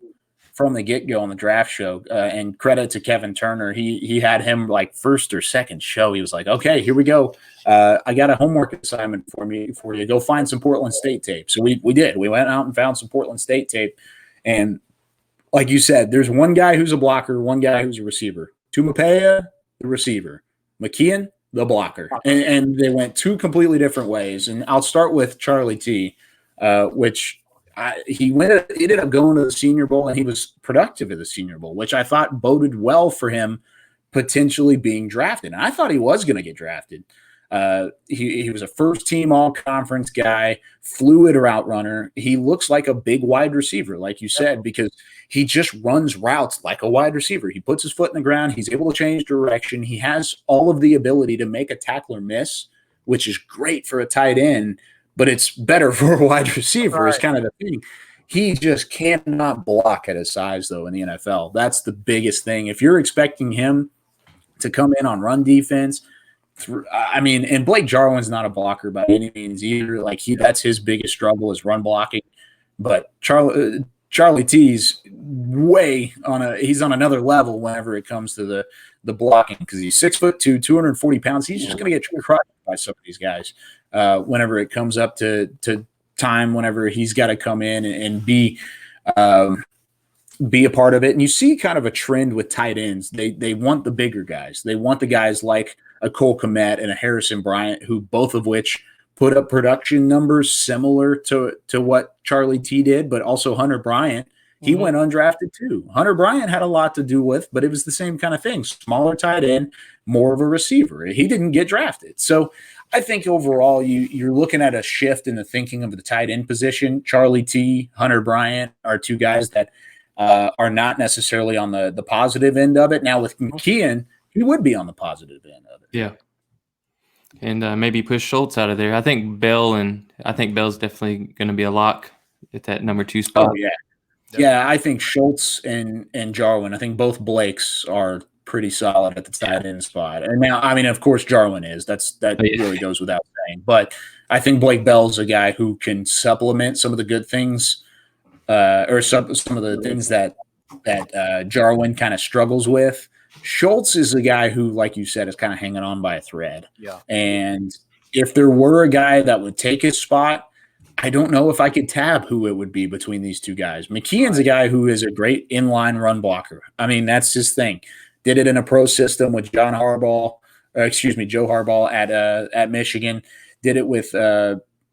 from the get-go on the draft show. And credit to Kevin Turner, he had him like first or second show. He was like, "Okay, here we go. I got a homework assignment for you. Go find some Portland State tape." So we did. We went out and found some Portland State tape, and like you said, there's one guy who's a blocker, one guy who's a receiver. Tumapea, the receiver. McKeon, the blocker, and they went 2 completely different ways. And I'll start with Charlie T, which. He ended up going to the Senior Bowl, and he was productive at the Senior Bowl, which I thought boded well for him potentially being drafted. And I thought he was going to get drafted. He was a first-team all-conference guy, fluid route runner. He looks like a big wide receiver, like you said, because he just runs routes like a wide receiver. He puts his foot in the ground. He's able to change direction. He has all of the ability to make a tackler miss, which is great for a tight end. But it's better for a wide receiver. Right. Is kind of the thing. He just cannot block at his size, though, in the NFL. That's the biggest thing. If you're expecting him to come in on run defense, and Blake Jarwin's not a blocker by any means either. Like that's his biggest struggle is run blocking. But Charlie T's he's on another level whenever it comes to the blocking because he's 6'2", 240 pounds. He's just going to get crushed by some of these guys. Whenever it comes up to time, whenever he's got to come in and be a part of it. And you see kind of a trend with tight ends. They want the bigger guys. They want the guys like a Cole Kmet and a Harrison Bryant, who both of which put up production numbers similar to what Charlie T did, but also Hunter Bryant. He went undrafted too. Hunter Bryant had a lot to do with, but it was the same kind of thing. Smaller tight end, more of a receiver. He didn't get drafted. So I think overall you're looking at a shift in the thinking of the tight end position. Charlie T, Hunter Bryant are 2 guys that are not necessarily on the positive end of it. Now with McKeon, he would be on the positive end of it. Yeah. And maybe push Schultz out of there. I think Bell's definitely going to be a lock at that number 2 spot. Oh, yeah. Yeah, I think Schultz and Jarwin, I think both Blakes are pretty solid at the tight end spot. And now, of course, Jarwin is. That really goes without saying. But I think Blake Bell's a guy who can supplement some of the good things or some of the things that Jarwin kind of struggles with. Schultz is a guy who, like you said, is kind of hanging on by a thread. Yeah. And if there were a guy that would take his spot, I don't know if I could tab who it would be between these 2 guys. McKeon's a guy who is a great inline run blocker. That's his thing. Did it in a pro system with Joe Harbaugh at Michigan. Did it with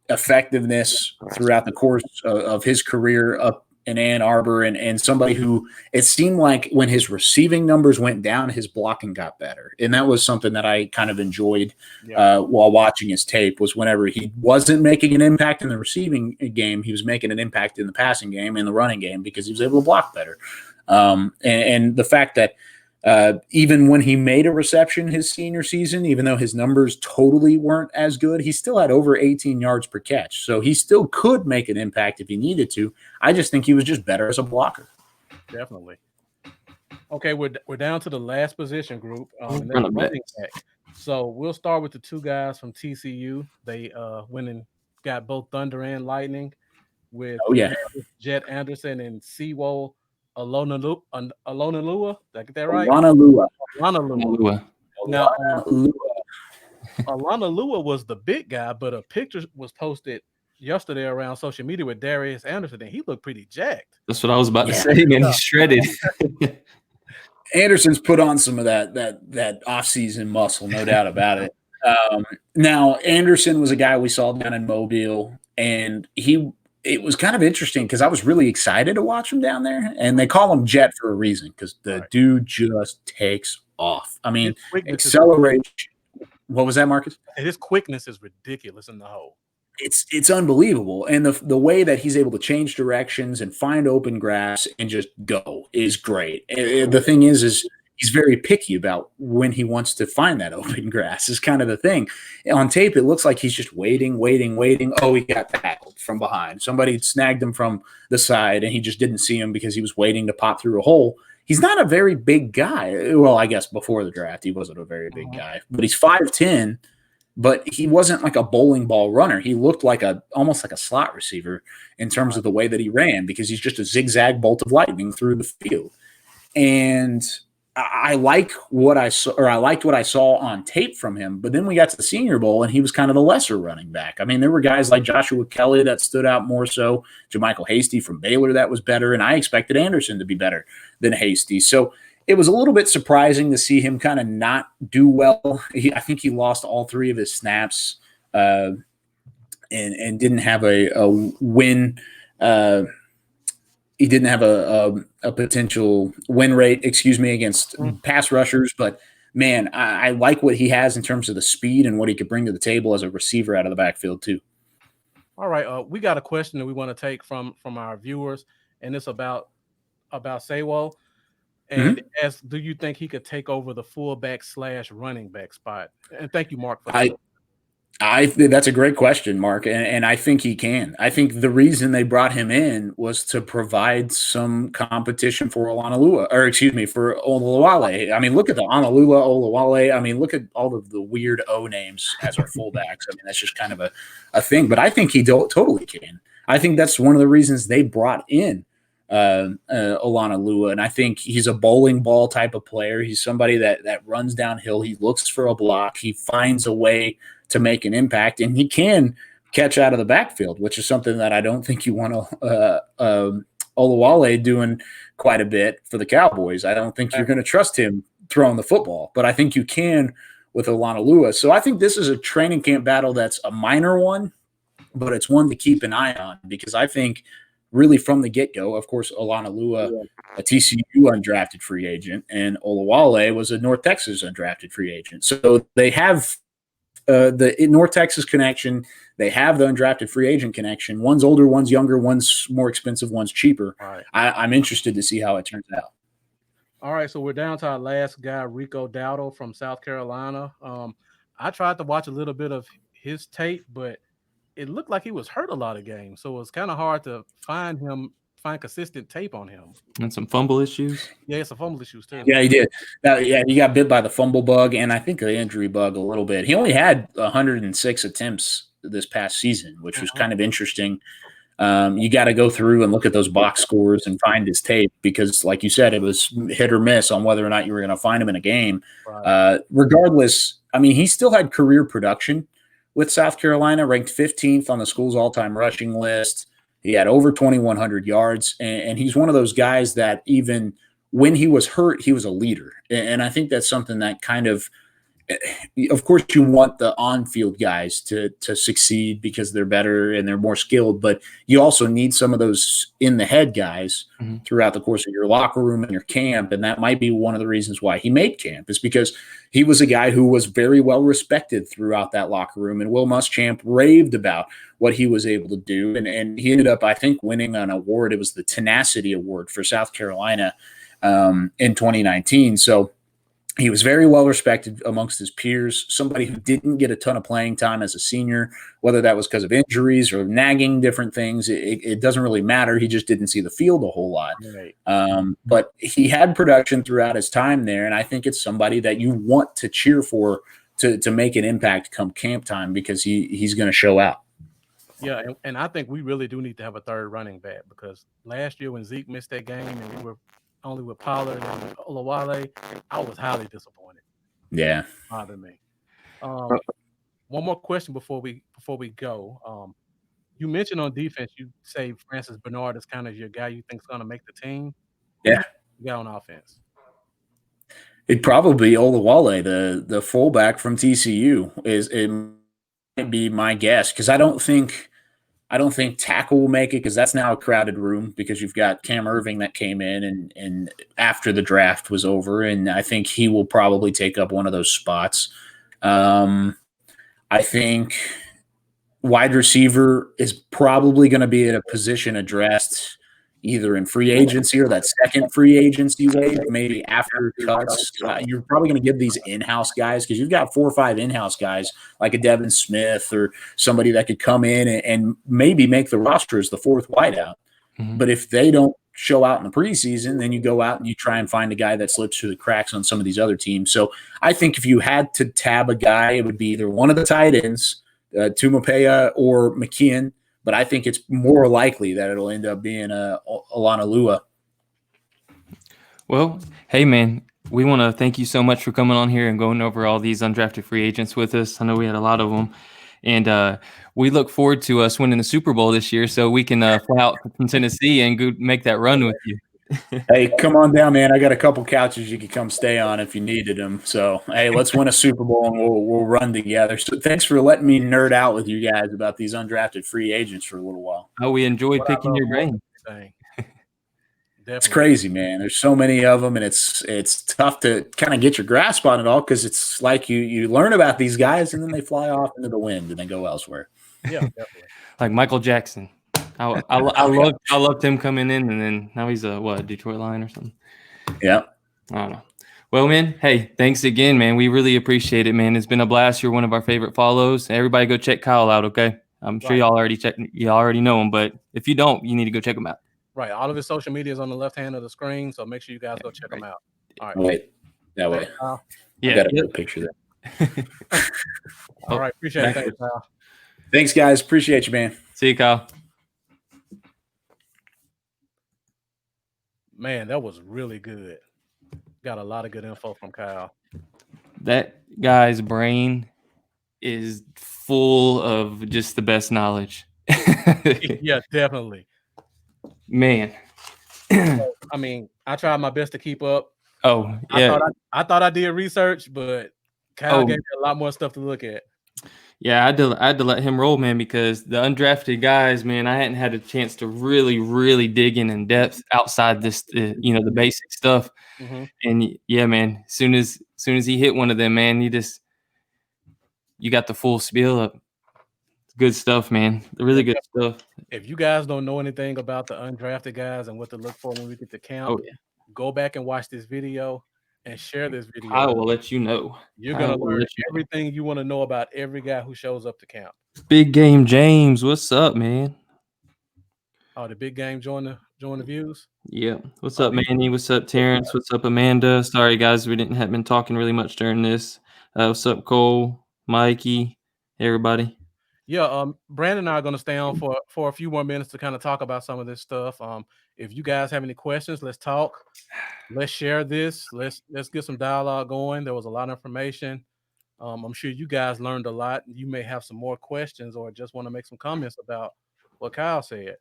effectiveness throughout the course of his career up in Ann Arbor, and somebody who it seemed like when his receiving numbers went down, his blocking got better. And that was something that I kind of enjoyed while watching his tape, was whenever he wasn't making an impact in the receiving game, he was making an impact in the passing game and the running game because he was able to block better. And the fact that even when he made a reception his senior season, even though his numbers totally weren't as good, he still had over 18 yards per catch. So he still could make an impact if he needed to. I just think he was just better as a blocker. Definitely. Okay, we're down to the last position group. Running back. So we'll start with the 2 guys from TCU. They went in got both Thunder and Lightning with Jet Anderson and Siwo Alonalua. Did I get that right? Alonalua. Now, Alonalua was the big guy, but a picture was posted yesterday around social media with Darius Anderson, and he looked pretty jacked. That's what I was about to say, man. He's shredded. Anderson's put on some of that off-season muscle, no doubt about it. Now, Anderson was a guy we saw down in Mobile, and it was kind of interesting because I was really excited to watch him down there, and they call him Jet for a reason because the dude just takes off. I mean, acceleration. What was that, Marcus? His quickness is ridiculous in the hole. It's unbelievable, and the way that he's able to change directions and find open grass and just go is great. And the thing is he's very picky about when he wants to find that open grass is kind of the thing. On tape, it looks like he's just waiting. Oh, he got tackled from behind. Somebody snagged him from the side, and he just didn't see him because he was waiting to pop through a hole. He's not a very big guy. Well, I guess before the draft, he wasn't a very big guy, but he's 5'10", but he wasn't like a bowling ball runner. He looked like almost like a slot receiver in terms of the way that he ran because he's just a zigzag bolt of lightning through the field. And I liked what I saw on tape from him, but then we got to the Senior Bowl and he was kind of the lesser running back. I mean, there were guys like Joshua Kelly that stood out more so, JaMychal Hasty from Baylor that was better, and I expected Anderson to be better than Hasty. So it was a little bit surprising to see him kind of not do well. I think he lost all 3 of his snaps and didn't have a win. He didn't have a potential win rate, against pass rushers. But, man, I like what he has in terms of the speed and what he could bring to the table as a receiver out of the backfield too. All right. We got a question that we want to take from our viewers, and it's about Siwo. And do you think he could take over the fullback / running back spot? And thank you, Mark, for that. I think that's a great question, Mark, and I think he can. I think the reason they brought him in was to provide some competition for for Olawale. I mean, look at the Olawale. I mean, look at all of the weird O names as our fullbacks. I mean, that's just kind of a thing. But I think he totally can. I think that's one of the reasons they brought in Olonalua, and I think he's a bowling ball type of player. He's somebody that runs downhill. He looks for a block. He finds a way to make an impact, and he can catch out of the backfield, which is something that I don't think you want Olawale doing quite a bit for the Cowboys. I don't think you're going to trust him throwing the football, but I think you can with Olonalua. So I think this is a training camp battle that's a minor one, but it's one to keep an eye on because I think really from the get-go, of course, Olonalua, a TCU undrafted free agent, and Olawale was a North Texas undrafted free agent. So they have the North Texas connection. They have the undrafted free agent connection. One's older, one's younger, one's more expensive, one's cheaper. Right. I'm interested to see how it turns out. All right, so we're down to our last guy, Rico Dowdle from South Carolina. I tried to watch a little bit of his tape, but it looked like he was hurt a lot of games, so it was kind of hard to find consistent tape on him. And some fumble issues. Yeah, some fumble issues too. Yeah, he did. He got bit by the fumble bug, and I think the injury bug a little bit. He only had 106 attempts this past season, which was kind of interesting. You got to go through and look at those box scores and find his tape because, like you said, it was hit or miss on whether or not you were going to find him in a game. Right. Regardless, I mean, he still had career production with South Carolina, ranked 15th on the school's all-time rushing list. He had over 2,100 yards, and he's one of those guys that even when he was hurt, he was a leader. And I think that's something that kind of course, you want the on-field guys to succeed because they're better and they're more skilled, but you also need some of those in-the-head guys throughout the course of your locker room and your camp, and that might be one of the reasons why he made camp is because he was a guy who was very well respected throughout that locker room, and Will Muschamp raved about what he was able to do, and he ended up, I think, winning an award. It was the Tenacity Award for South Carolina in 2019, so he was very well respected amongst his peers, somebody who didn't get a ton of playing time as a senior, whether that was because of injuries or nagging different things. It doesn't really matter. He just didn't see the field a whole lot. Right. But he had production throughout his time there, and I think it's somebody that you want to cheer for to make an impact come camp time because he's going to show out. Yeah, and I think we really do need to have a third running back because last year when Zeke missed that game and we were only with Pollard and Olawale, I was highly disappointed. Yeah. Bothered me. One more question before we go. You mentioned on defense, you say Francis Bernard is kind of your guy you think is going to make the team. Yeah. You got on offense. It'd probably be Olawale, the fullback from TCU. It might be my guess because I don't think tackle will make it because that's now a crowded room because you've got Cam Irving that came in and after the draft was over, and I think he will probably take up one of those spots. I think wide receiver is probably going to be at a position addressed either in free agency or that second free agency wave, maybe after cuts. You're probably going to give these in-house guys because you've got 4 or 5 in-house guys like a Devin Smith or somebody that could come in and maybe make the roster as the 4th wideout. Mm-hmm. But if they don't show out in the preseason, then you go out and you try and find a guy that slips through the cracks on some of these other teams. So I think if you had to tab a guy, it would be either one of the tight ends, Tumapea or McKeon, but I think it's more likely that it'll end up being Alana Lua. Well, hey, man, we want to thank you so much for coming on here and going over all these undrafted free agents with us. I know we had a lot of them, and we look forward to us winning the Super Bowl this year so we can fly out from Tennessee and go make that run with you. Hey, come on down, man. I got a couple couches you could come stay on if you needed them. So, hey, let's win a Super Bowl and we'll run together. So thanks for letting me nerd out with you guys about these undrafted free agents for a little while. Oh, we enjoyed picking your brain. It's crazy, man. There's so many of them, and it's tough to kind of get your grasp on it all because it's like you learn about these guys and then they fly off into the wind and then go elsewhere. Yeah, definitely. Like Michael Jackson. I loved him coming in, and then now he's a Detroit Lion or something. Yeah. I don't know. Well, man, hey, thanks again, man. We really appreciate it, man. It's been a blast. You're one of our favorite follows. Everybody go check Kyle out, okay? I'm sure y'all already know him, but if you don't, you need to go check him out. Right. All of his social media is on the left hand of the screen, so make sure you guys go check him out. All right. Wait. That way. Yeah. I got to put a picture there. All right. Appreciate it. Thanks, Kyle. Thanks, guys. Appreciate you, man. See you, Kyle. Man, that was really good. Got a lot of good info from Kyle. That guy's brain is full of just the best knowledge. Yeah, definitely. Man. I mean, I tried my best to keep up. Oh, yeah. I thought I did research, but Kyle gave me a lot more stuff to look at. Yeah, I had to let him roll, man, because the undrafted guys, man, I hadn't had a chance to really, really dig in depth outside this, the basic stuff. Mm-hmm. And yeah, man, as soon as he hit one of them, man, you got the full spiel up. Good stuff, man. Really good stuff. If you guys don't know anything about the undrafted guys and what to look for when we get to camp, go back and watch this video and share this video. I will let you know. You're going to learn everything you want to know about every guy who shows up to camp. Big Game James, what's up, man? Oh, the Big Game join the views? Yeah. What's up, Manny? What's up, Terrence? What's up, Amanda? Sorry, guys, we have been talking really much during this. What's up, Cole, Mikey, everybody? Yeah, Brandon and I are going to stay on for a few more minutes to kind of talk about some of this stuff. If you guys have any questions, let's talk. Let's share this. Let's get some dialogue going. There was a lot of information. I'm sure you guys learned a lot. You may have some more questions or just want to make some comments about what Kyle said.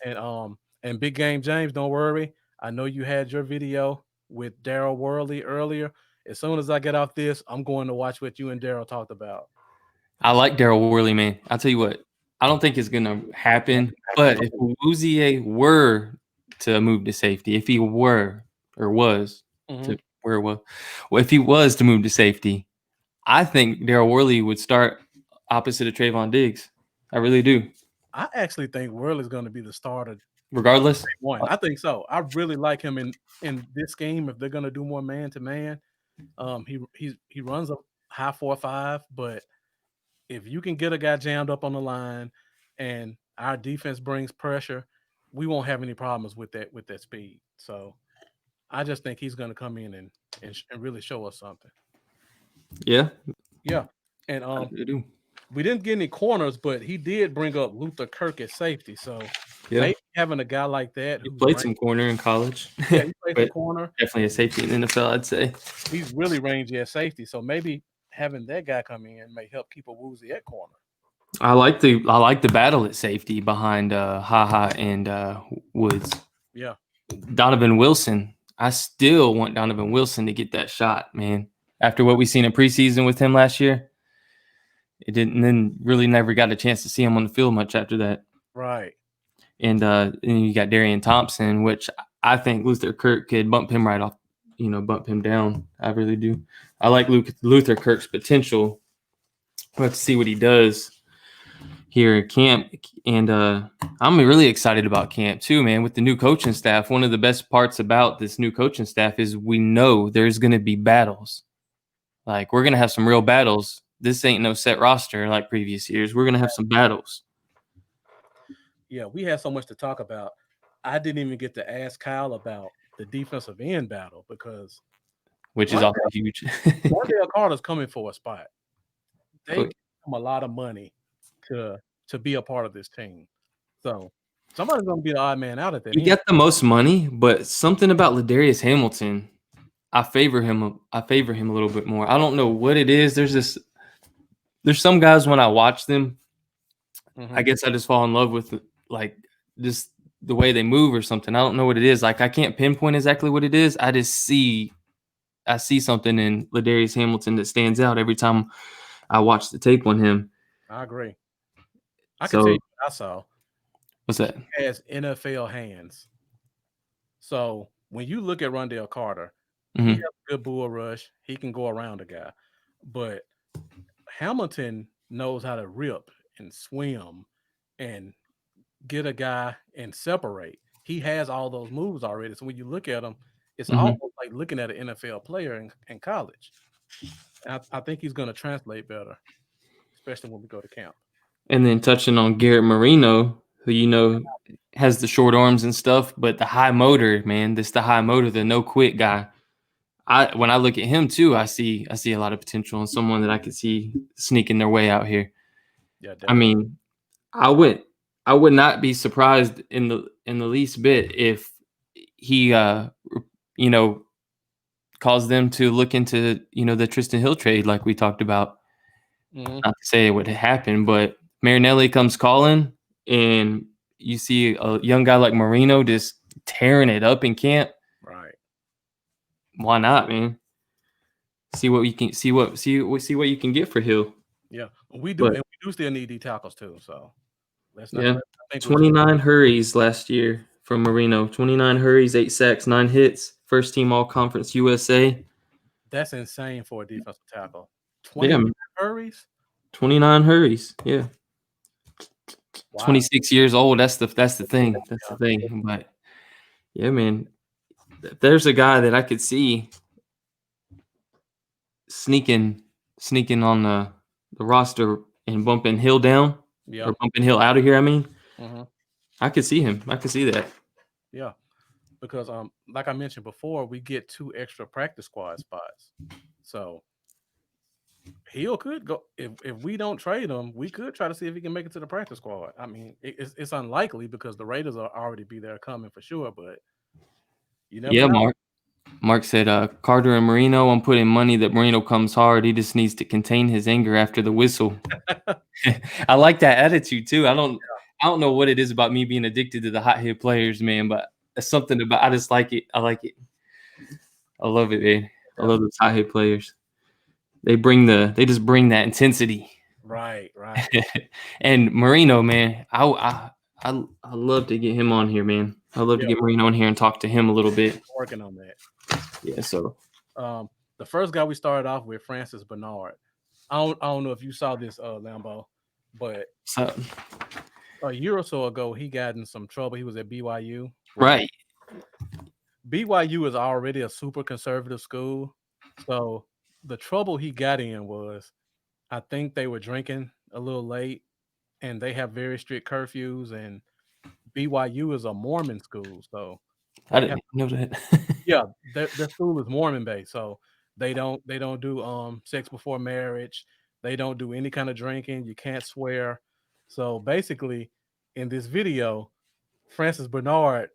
And Big Game James, don't worry. I know you had your video with Daryl Worley earlier. As soon as I get off this, I'm going to watch what you and Daryl talked about. I like Daryl Worley, man. I'll tell you what. I don't think it's going to happen. But if Wuzier were to move to safety, if he were or was to where was, well, if he was to move to safety, I think Daryl Worley would start opposite of Trayvon Diggs. I really do. I actually think Worley's going to be the starter. Regardless? I think so. I really like him in this scheme. If they're going to do more man-to-man, he runs a high 4.5, but if you can get a guy jammed up on the line and our defense brings pressure, we won't have any problems with that speed. So I just think he's going to come in and really show us something. Yeah. Yeah. And we didn't get any corners, but he did bring up Luther Kirk at safety. So Yeah. maybe having a guy like that He who's played some corner in college. yeah, he played some But corner. definitely a safety in the NFL, I'd say. He's really rangy at safety. So maybe having that guy come in may help keep a Woozy at corner. I like the battle at safety behind Haha and Woods. Yeah. Donovan Wilson. I still want Donovan Wilson to get that shot, man. After what we seen in preseason with him last year, it didn't. And then really never got a chance to see him on the field much after that. Right. And you got Darian Thompson, which I think Luther Kirk could bump him right off, bump him down. I really do. I like Luther Kirk's potential. Let's see what he does here at camp. And I'm really excited about camp too, man, with the new coaching staff. One of the best parts about this new coaching staff is we know there's going to be battles. Like, we're going to have some real battles. This ain't no set roster like previous years. We're going to have some battles. Yeah, we had so much to talk about. I didn't even get to ask Kyle about the defensive end battle because which is also huge. Rondell Carter's coming for a spot. They give him a lot of money to be a part of this team. So somebody's going to be the odd man out at that. He got the most money, but something about Ladarius Hamilton, I favor him a little bit more. I don't know what it is. There's some guys when I watch them, I guess I just fall in love with like just the way they move or something. I don't know what it is. Like, I can't pinpoint exactly what it is. I see something in Ladarius Hamilton that stands out every time I watch the tape on him. I agree. I can tell you what I saw. What's that? He has NFL hands. So when you look at Rondell Carter, he has a good bull rush. He can go around a guy. But Hamilton knows how to rip and swim and get a guy and separate. He has all those moves already. So when you look at him, it's almost like looking at an NFL player in college. And I think he's going to translate better, especially when we go to camp. And then touching on Garrett Moreno, who has the short arms and stuff, but the high motor, man, the high motor, the no quit guy. When I look at him too, I see a lot of potential in someone that I could see sneaking their way out here. Yeah, definitely. I mean, I would not be surprised in the least bit if he caused them to look into the Tristan Hill trade like we talked about. Not to say it would happen, but Marinelli comes calling, and you see a young guy like Moreno just tearing it up in camp. Right. Why not, man? See what you can get for Hill. Yeah, we do, and we do still need D tackles too. So let's not. Yeah, 29 hurries last year from Moreno. 29 hurries, 8 sacks, 9 hits. First team All Conference USA. That's insane for a defensive tackle. 29 hurries. 29 hurries. Yeah. Wow. 26 years old. That's the thing. That's the thing. But yeah, man, there's a guy that I could see sneaking on the roster and bumping Hill down, or bumping Hill out of here. I mean, I could see him. I could see that. Yeah, because like I mentioned before, we get 2 extra practice squad spots, so Hill could go if we don't trade him. We could try to see if he can make it to the practice squad. I mean, it's unlikely because the Raiders will already be there coming for sure, but you never know. Mark said, Carter and Moreno, I'm putting money that Moreno comes hard. He just needs to contain his anger after the whistle. I like that attitude too. I don't know what it is about me being addicted to the hot hit players, man, but it's something about, I just like it. I like it. I love it, man. I love those hot hit players. They just bring that intensity. Right. And Moreno, man, I love to get him on here, man. I'd love to get Moreno on here and talk to him a little bit. Working on that. Yeah, so the first guy we started off with, Francis Bernard. I don't know if you saw this, Lambo, but a year or so ago, he got in some trouble. He was at BYU. Right. BYU is already a super conservative school. So the trouble he got in was, I think they were drinking a little late, and they have very strict curfews, and BYU is a Mormon school. So I didn't know that. Yeah, their school is Mormon based, so they don't do sex before marriage. They don't do any kind of drinking. You can't swear. So basically, in this video, Francis Bernard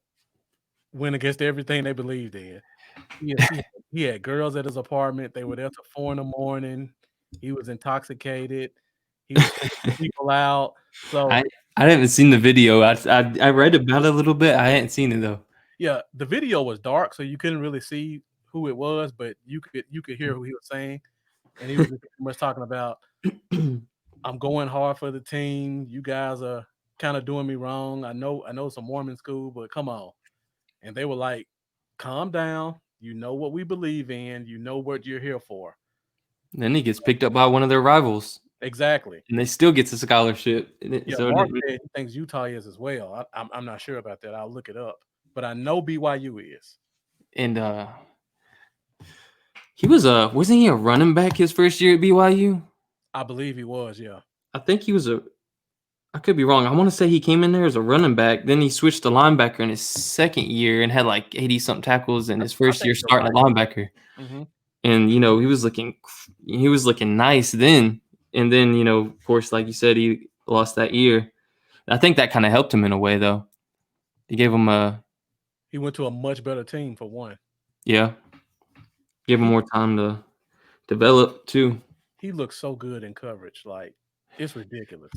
went against everything they believed in. He had girls at his apartment. They were there till 4 a.m. He was intoxicated. He was kicking people out. So I haven't seen the video. I read about it a little bit. I hadn't seen it though. yeah, the video was dark, so you couldn't really see who it was, but you could hear who he was saying, and he was pretty much talking about, "I'm going hard for the team. You guys are kind of doing me wrong. I know it's a Mormon school, but come on." And they were like, "Calm down. You know what we believe in. You know what you're here for." Then he gets picked up by one of their rivals, Exactly. and they still gets a scholarship. Yeah, So Mark said he thinks Utah is as well. I'm not sure about that. I'll look it up, but I know BYU is. and he was wasn't he a running back his first year at BYU? I believe he was. Yeah. I think he was I could be wrong. I want to say he came in there as a running back. Then he switched to linebacker in his second year and had like 80-something tackles in his first year starting at linebacker. Mm-hmm. And he was looking nice then. And then of course, like you said, he lost that year. I think that kind of helped him in a way, though. He gave him He went to a much better team for one. Yeah, give him more time to develop too. He looks so good in coverage, like it's ridiculous.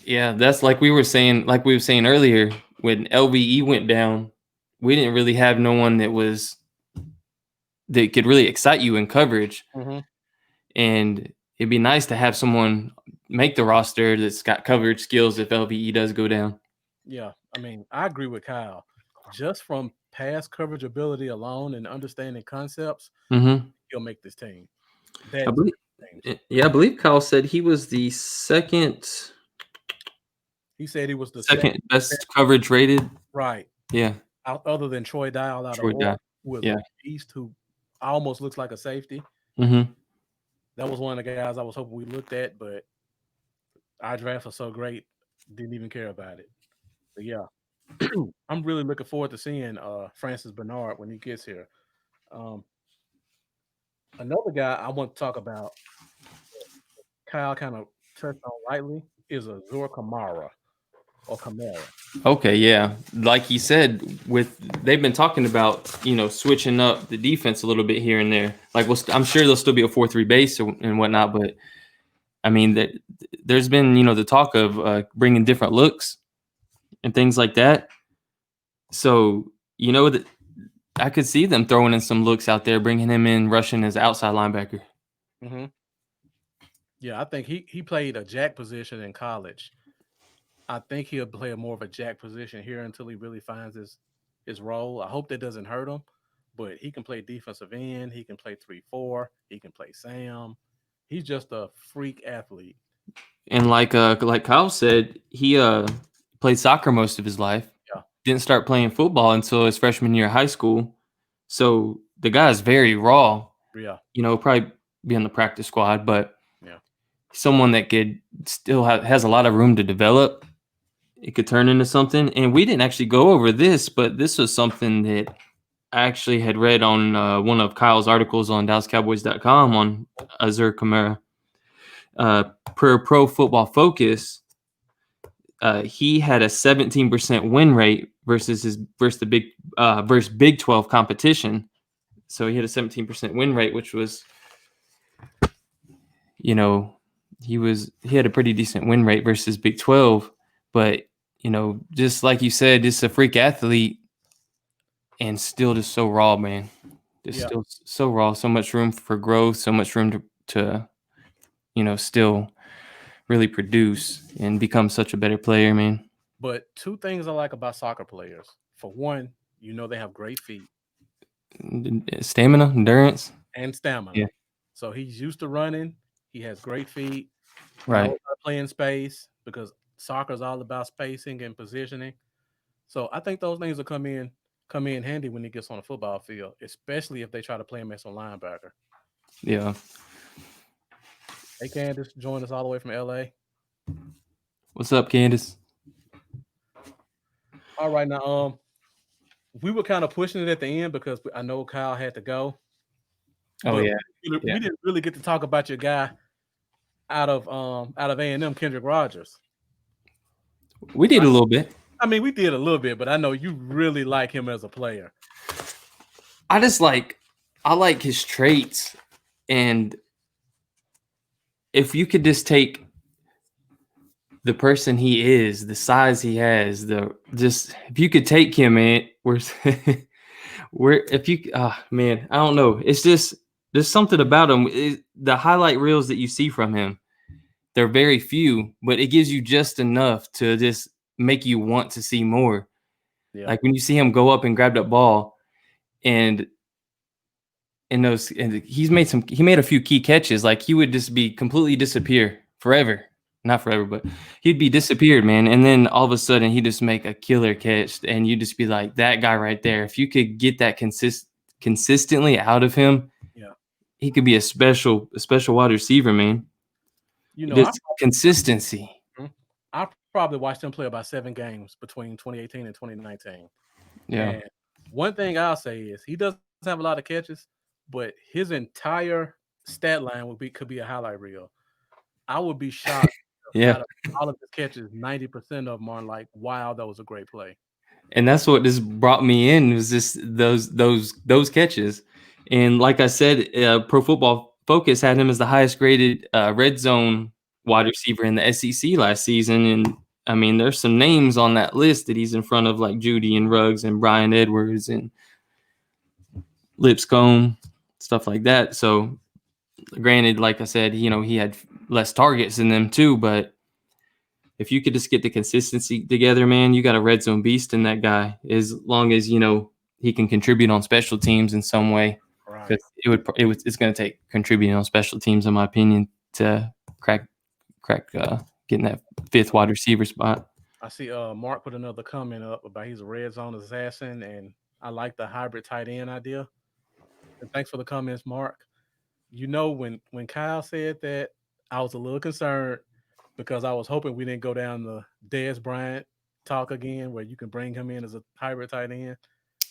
Yeah, that's like we were saying earlier, when LVE went down, we didn't really have no one that could really excite you in coverage. Mm-hmm. And it'd be nice to have someone make the roster that's got coverage skills if LVE does go down. Yeah, I mean, I agree with Kyle. Just from past coverage ability alone and understanding concepts, he'll make this team. I believe Kyle said he was the second. He said he was the second best coverage rated. Right. Yeah. Other than Troy Dial out of Oregon, who was East, who almost looks like a safety. Mm-hmm. That was one of the guys I was hoping we looked at, but our drafts are so great, didn't even care about it. But yeah, I'm really looking forward to seeing Francis Bernard when he gets here. Another guy I want to talk about, Kyle kind of touched on lightly, is Azur Kamara or Kamara. Okay, yeah. Like he said, they've been talking about, switching up the defense a little bit here and there. Like, I'm sure there'll still be a 4-3 base and whatnot, but I mean, there's been, the talk of bringing different looks and things like that. So, that I could see them throwing in some looks out there, bringing him in, rushing as outside linebacker. Mm-hmm. Yeah, I think he played a jack position in college. I think he'll play more of a jack position here until he really finds his role. I hope that doesn't hurt him, but he can play defensive end. He can play 3-4. He can play Sam. He's just a freak athlete. And like Kyle said, he played soccer most of his life. Yeah. Didn't start playing football until his freshman year of high school. So the guy is very raw. Yeah. Probably be on the practice squad, but yeah, someone that could still has a lot of room to develop. It could turn into something. And we didn't actually go over this, but this was something that I actually had read on one of Kyle's articles on DallasCowboys.com on Azur Kamara. Per Pro Football Focus, he had a 17% win rate versus Big 12 competition. So he had a 17% win rate, which was, he had a pretty decent win rate versus Big 12. But, just like you said, just a freak athlete and still just so raw, man. Still so raw, so much room for growth, so much room to still really produce and become such a better player, man. But two things I like about soccer players. For one, they have great feet. Stamina, endurance. And stamina. Yeah. So he's used to running. He has great feet. Right. Knows how to play in space because soccer is all about spacing and positioning. So I think those things will come in handy when he gets on the football field, especially if they try to play him as a linebacker. Yeah. Hey, Candace, joined us all the way from LA. What's up, Candace? All right, now, we were kind of pushing it at the end because I know Kyle had to go. Oh, yeah. We didn't really get to talk about your guy. out of A&M, Kendrick Rogers. We did a little bit. I mean, we did a little bit, but I know you really like him as a player. I like his traits, and if you could just take the person he is, the size he has, if you could take him, man, man, I don't know. It's just there's something about him. The highlight reels that you see from him, they're very few, but it gives you just enough to just make you want to see more. Yeah. Like when you see him go up and grab that ball, and he made a few key catches. Like he would just be completely disappear forever. Not forever, but he'd be disappeared, man. And then all of a sudden he'd just make a killer catch, and you'd just be like, that guy right there. If you could get that consistently out of him, yeah, he could be a special wide receiver, man. You know, just consistency. I probably watched him play about 7 games between 2018 and 2019. Yeah. And one thing I'll say is he doesn't have a lot of catches, but his entire stat line could be a highlight reel. I would be shocked. Yeah. All of his catches, 90% of them are like, wow, that was a great play. And that's what just brought me in, was just those catches. And like I said, Pro Football Focus had him as the highest graded red zone wide receiver in the SEC last season. And I mean, there's some names on that list that he's in front of, like Judy and Ruggs and Brian Edwards and Lipscomb, stuff like that. So granted, like I said, he had less targets than them too, but if you could just get the consistency together, man, you got a red zone beast in that guy, as long as, he can contribute on special teams in some way. Right. It's going to take contributing on special teams, in my opinion, to crack getting that 5th wide receiver spot. I see Mark put another comment up about he's a red zone assassin, and I like the hybrid tight end idea. And thanks for the comments, Mark. When Kyle said that, I was a little concerned because I was hoping we didn't go down the Dez Bryant talk again, where you can bring him in as a hybrid tight end.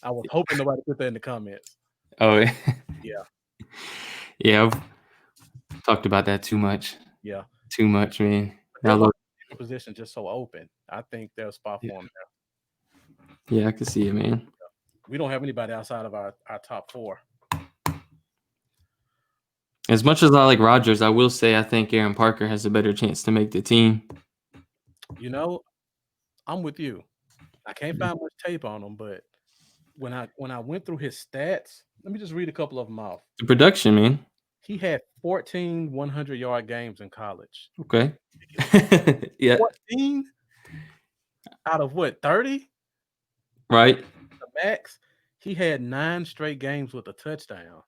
I was hoping nobody put that in the comments. Oh, yeah. Yeah, I've talked about that too much. Yeah. Too much, man. Now look, the position just so open. I think there's a spot for him there. Yeah, I can see it, man. We don't have anybody outside of our top 4. As much as I like Rogers, I will say I think Aaron Parker has a better chance to make the team. I'm with you. I can't find much tape on him, but when I went through his stats, let me just read a couple of them off. The production, man. He had 14 100-yard games in college. Okay. Yeah. 14 out of what, 30? Right. The max. He had 9 straight games with a touchdown.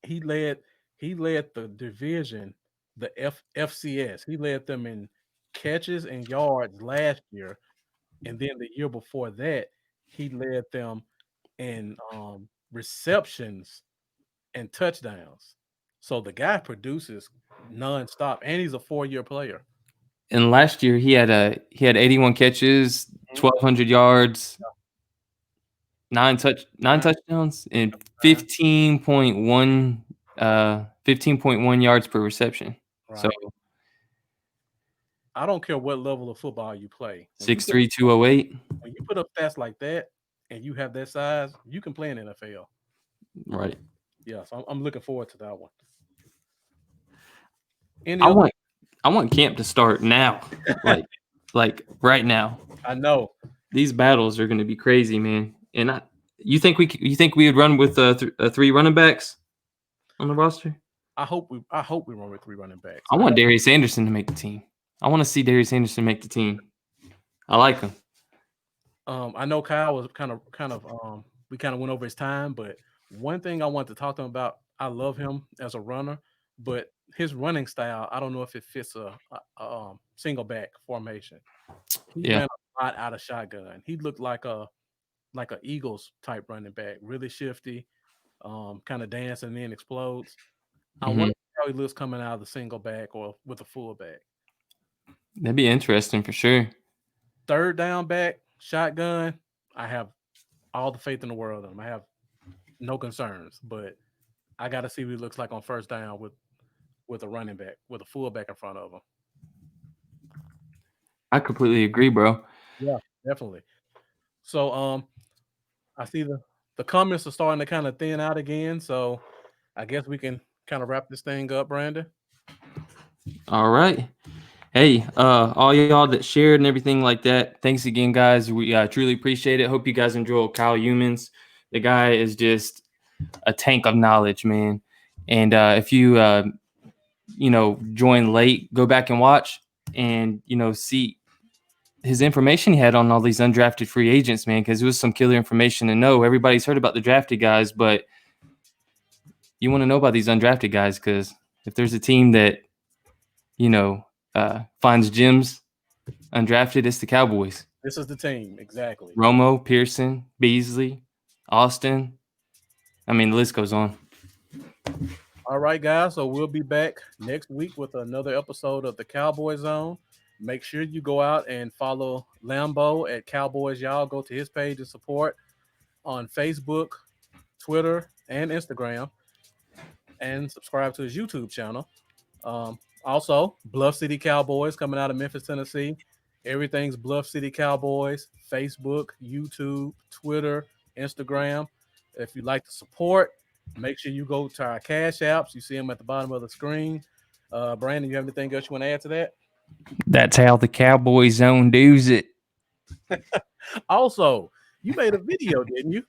He led the division, the FCS. He led them in catches and yards last year, and then the year before that, he led them in receptions and touchdowns. So the guy produces nonstop, and he's a 4-year player. And last year he had 81 catches, 1,200 yards, 9 touchdowns, and 15.1 yards per reception. Right. So I don't care what level of football you play. 6'3", 208. When you put up stats like that and you have that size, you can play in NFL. Right. Yeah, so I'm looking forward to that one. I want camp to start now, like right now. I know these battles are going to be crazy, man. And you think we would run with 3 running backs on the roster? I hope we run with 3 running backs. I want Darius Anderson to make the team. I want to see Darius Anderson make the team. I like him. I know Kyle was kind of we kind of went over his time, but one thing I want to talk to him about, I love him as a runner, but his running style, I don't know if it fits a single back formation. He ran a lot out of shotgun. He looked like a Eagles type running back, really shifty, kind of dance and then explodes. I wonder how he looks coming out of the single back or with a full back. That'd be interesting for sure. 3rd down back, shotgun, I have all the faith in the world in him. I have no concerns, but I got to see what he looks like on 1st down with a running back, with a fullback in front of him. I completely agree, bro. Yeah, definitely. So I see the comments are starting to kind of thin out again. So I guess we can kind of wrap this thing up, Brandon. All right. Hey, all y'all that shared and everything like that, thanks again, guys. We truly appreciate it. Hope you guys enjoy Kyle Youmans. The guy is just a tank of knowledge, man. And if you, join late, go back and watch and, see his information he had on all these undrafted free agents, man, because it was some killer information to know. Everybody's heard about the drafted guys, but you want to know about these undrafted guys because if there's a team that, finds gems undrafted, it's the Cowboys. This is the team, exactly. Romo, Pearson, Beasley, Austin. I mean, the list goes on. All right, guys. So we'll be back next week with another episode of the Cowboy Zone. Make sure you go out and follow Lambo at Cowboys Y'all. Go to his page and support on Facebook, Twitter, and Instagram. And subscribe to his YouTube channel. Also, Bluff City Cowboys coming out of Memphis, Tennessee. Everything's Bluff City Cowboys. Facebook, YouTube, Twitter, Instagram. If you'd like to support, make sure you go to our cash apps. You see them at the bottom of the screen. Brandon, you have anything else you want to add to that? That's how the Cowboy Zone does it. Also, you made a video, didn't you?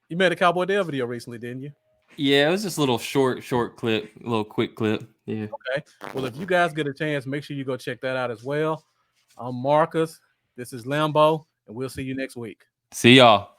You made a Cowboy Dale video recently, didn't you? Yeah, it was just a little short clip, a little quick clip. Yeah. Okay. Well, if you guys get a chance, make sure you go check that out as well. I'm Marcus. This is Lambo, and we'll see you next week. See y'all.